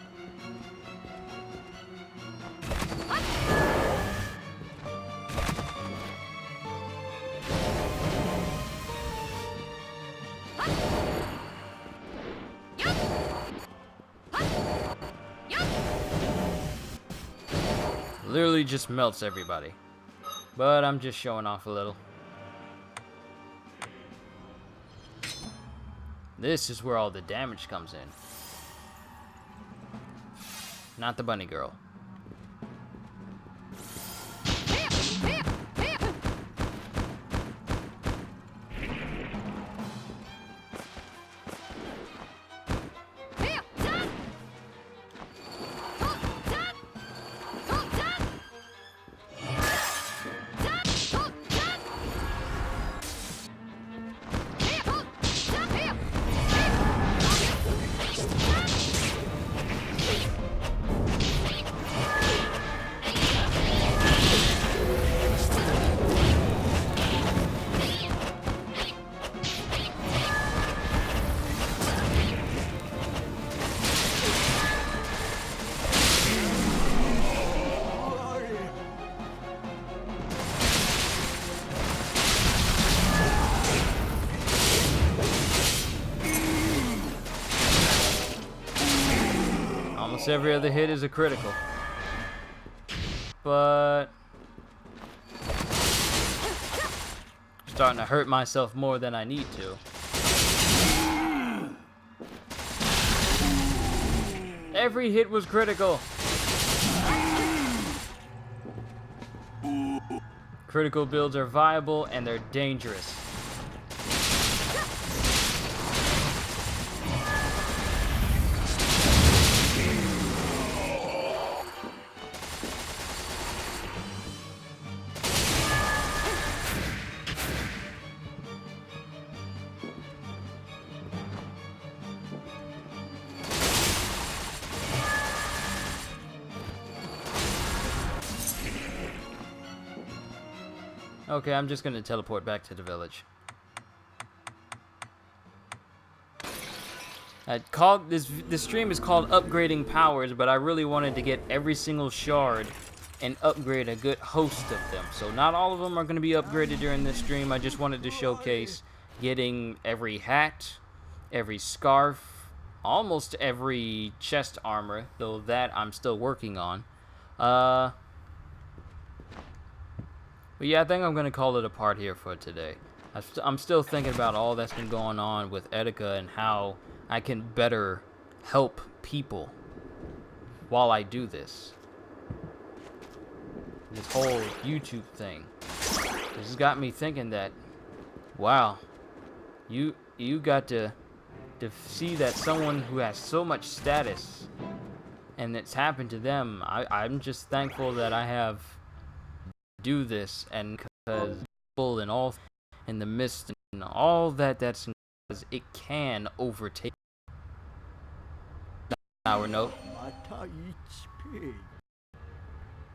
Literally just melts everybody. But I'm just showing off a little. This is where all the damage comes in. Not the bunny girl. Every other hit is a critical. But starting to hurt myself more than I need to. Every hit was critical. Critical builds are viable and they're dangerous. Okay, I'm just gonna teleport back to the village. This stream is called Upgrading Powers, but I really wanted to get every single shard and upgrade a good host of them. So not all of them are gonna be upgraded during this stream. I just wanted to showcase getting every hat, every scarf, almost every chest armor, though that I'm still working on. But yeah, I think I'm going to call it a part here for today. I'm still thinking about all that's been going on with Etika and how I can better help people while I do this. This whole YouTube thing. This has got me thinking that, wow, you got to see that someone who has so much status and it's happened to them. I'm just thankful that I have do this, and because people and all in the mist and all that's because it can overtake our note.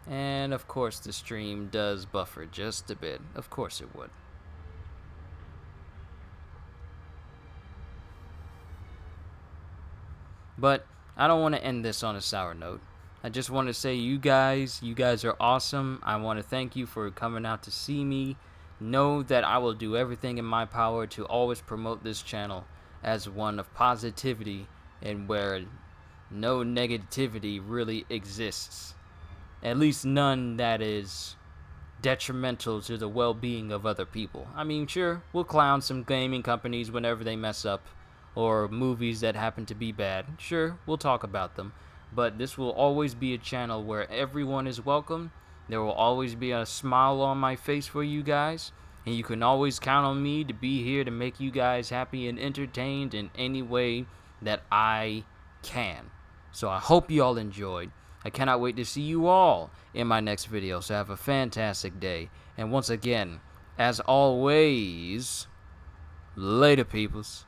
And of course the stream does buffer just a bit. Of course it would. But I don't want to end this on a sour note. I just want to say you guys are awesome. I want to thank you for coming out to see me. Know that I will do everything in my power to always promote this channel as one of positivity and where no negativity really exists. At least none that is detrimental to the well-being of other people. I mean, sure, we'll clown some gaming companies whenever they mess up, or movies that happen to be bad. Sure, we'll talk about them, but this will always be a channel where everyone is welcome. There will always be a smile on my face for you guys, and you can always count on me to be here to make you guys happy and entertained in any way that I can. So I hope you all enjoyed. I cannot wait to see you all in my next video, so have a fantastic day. And once again, as always, later peoples.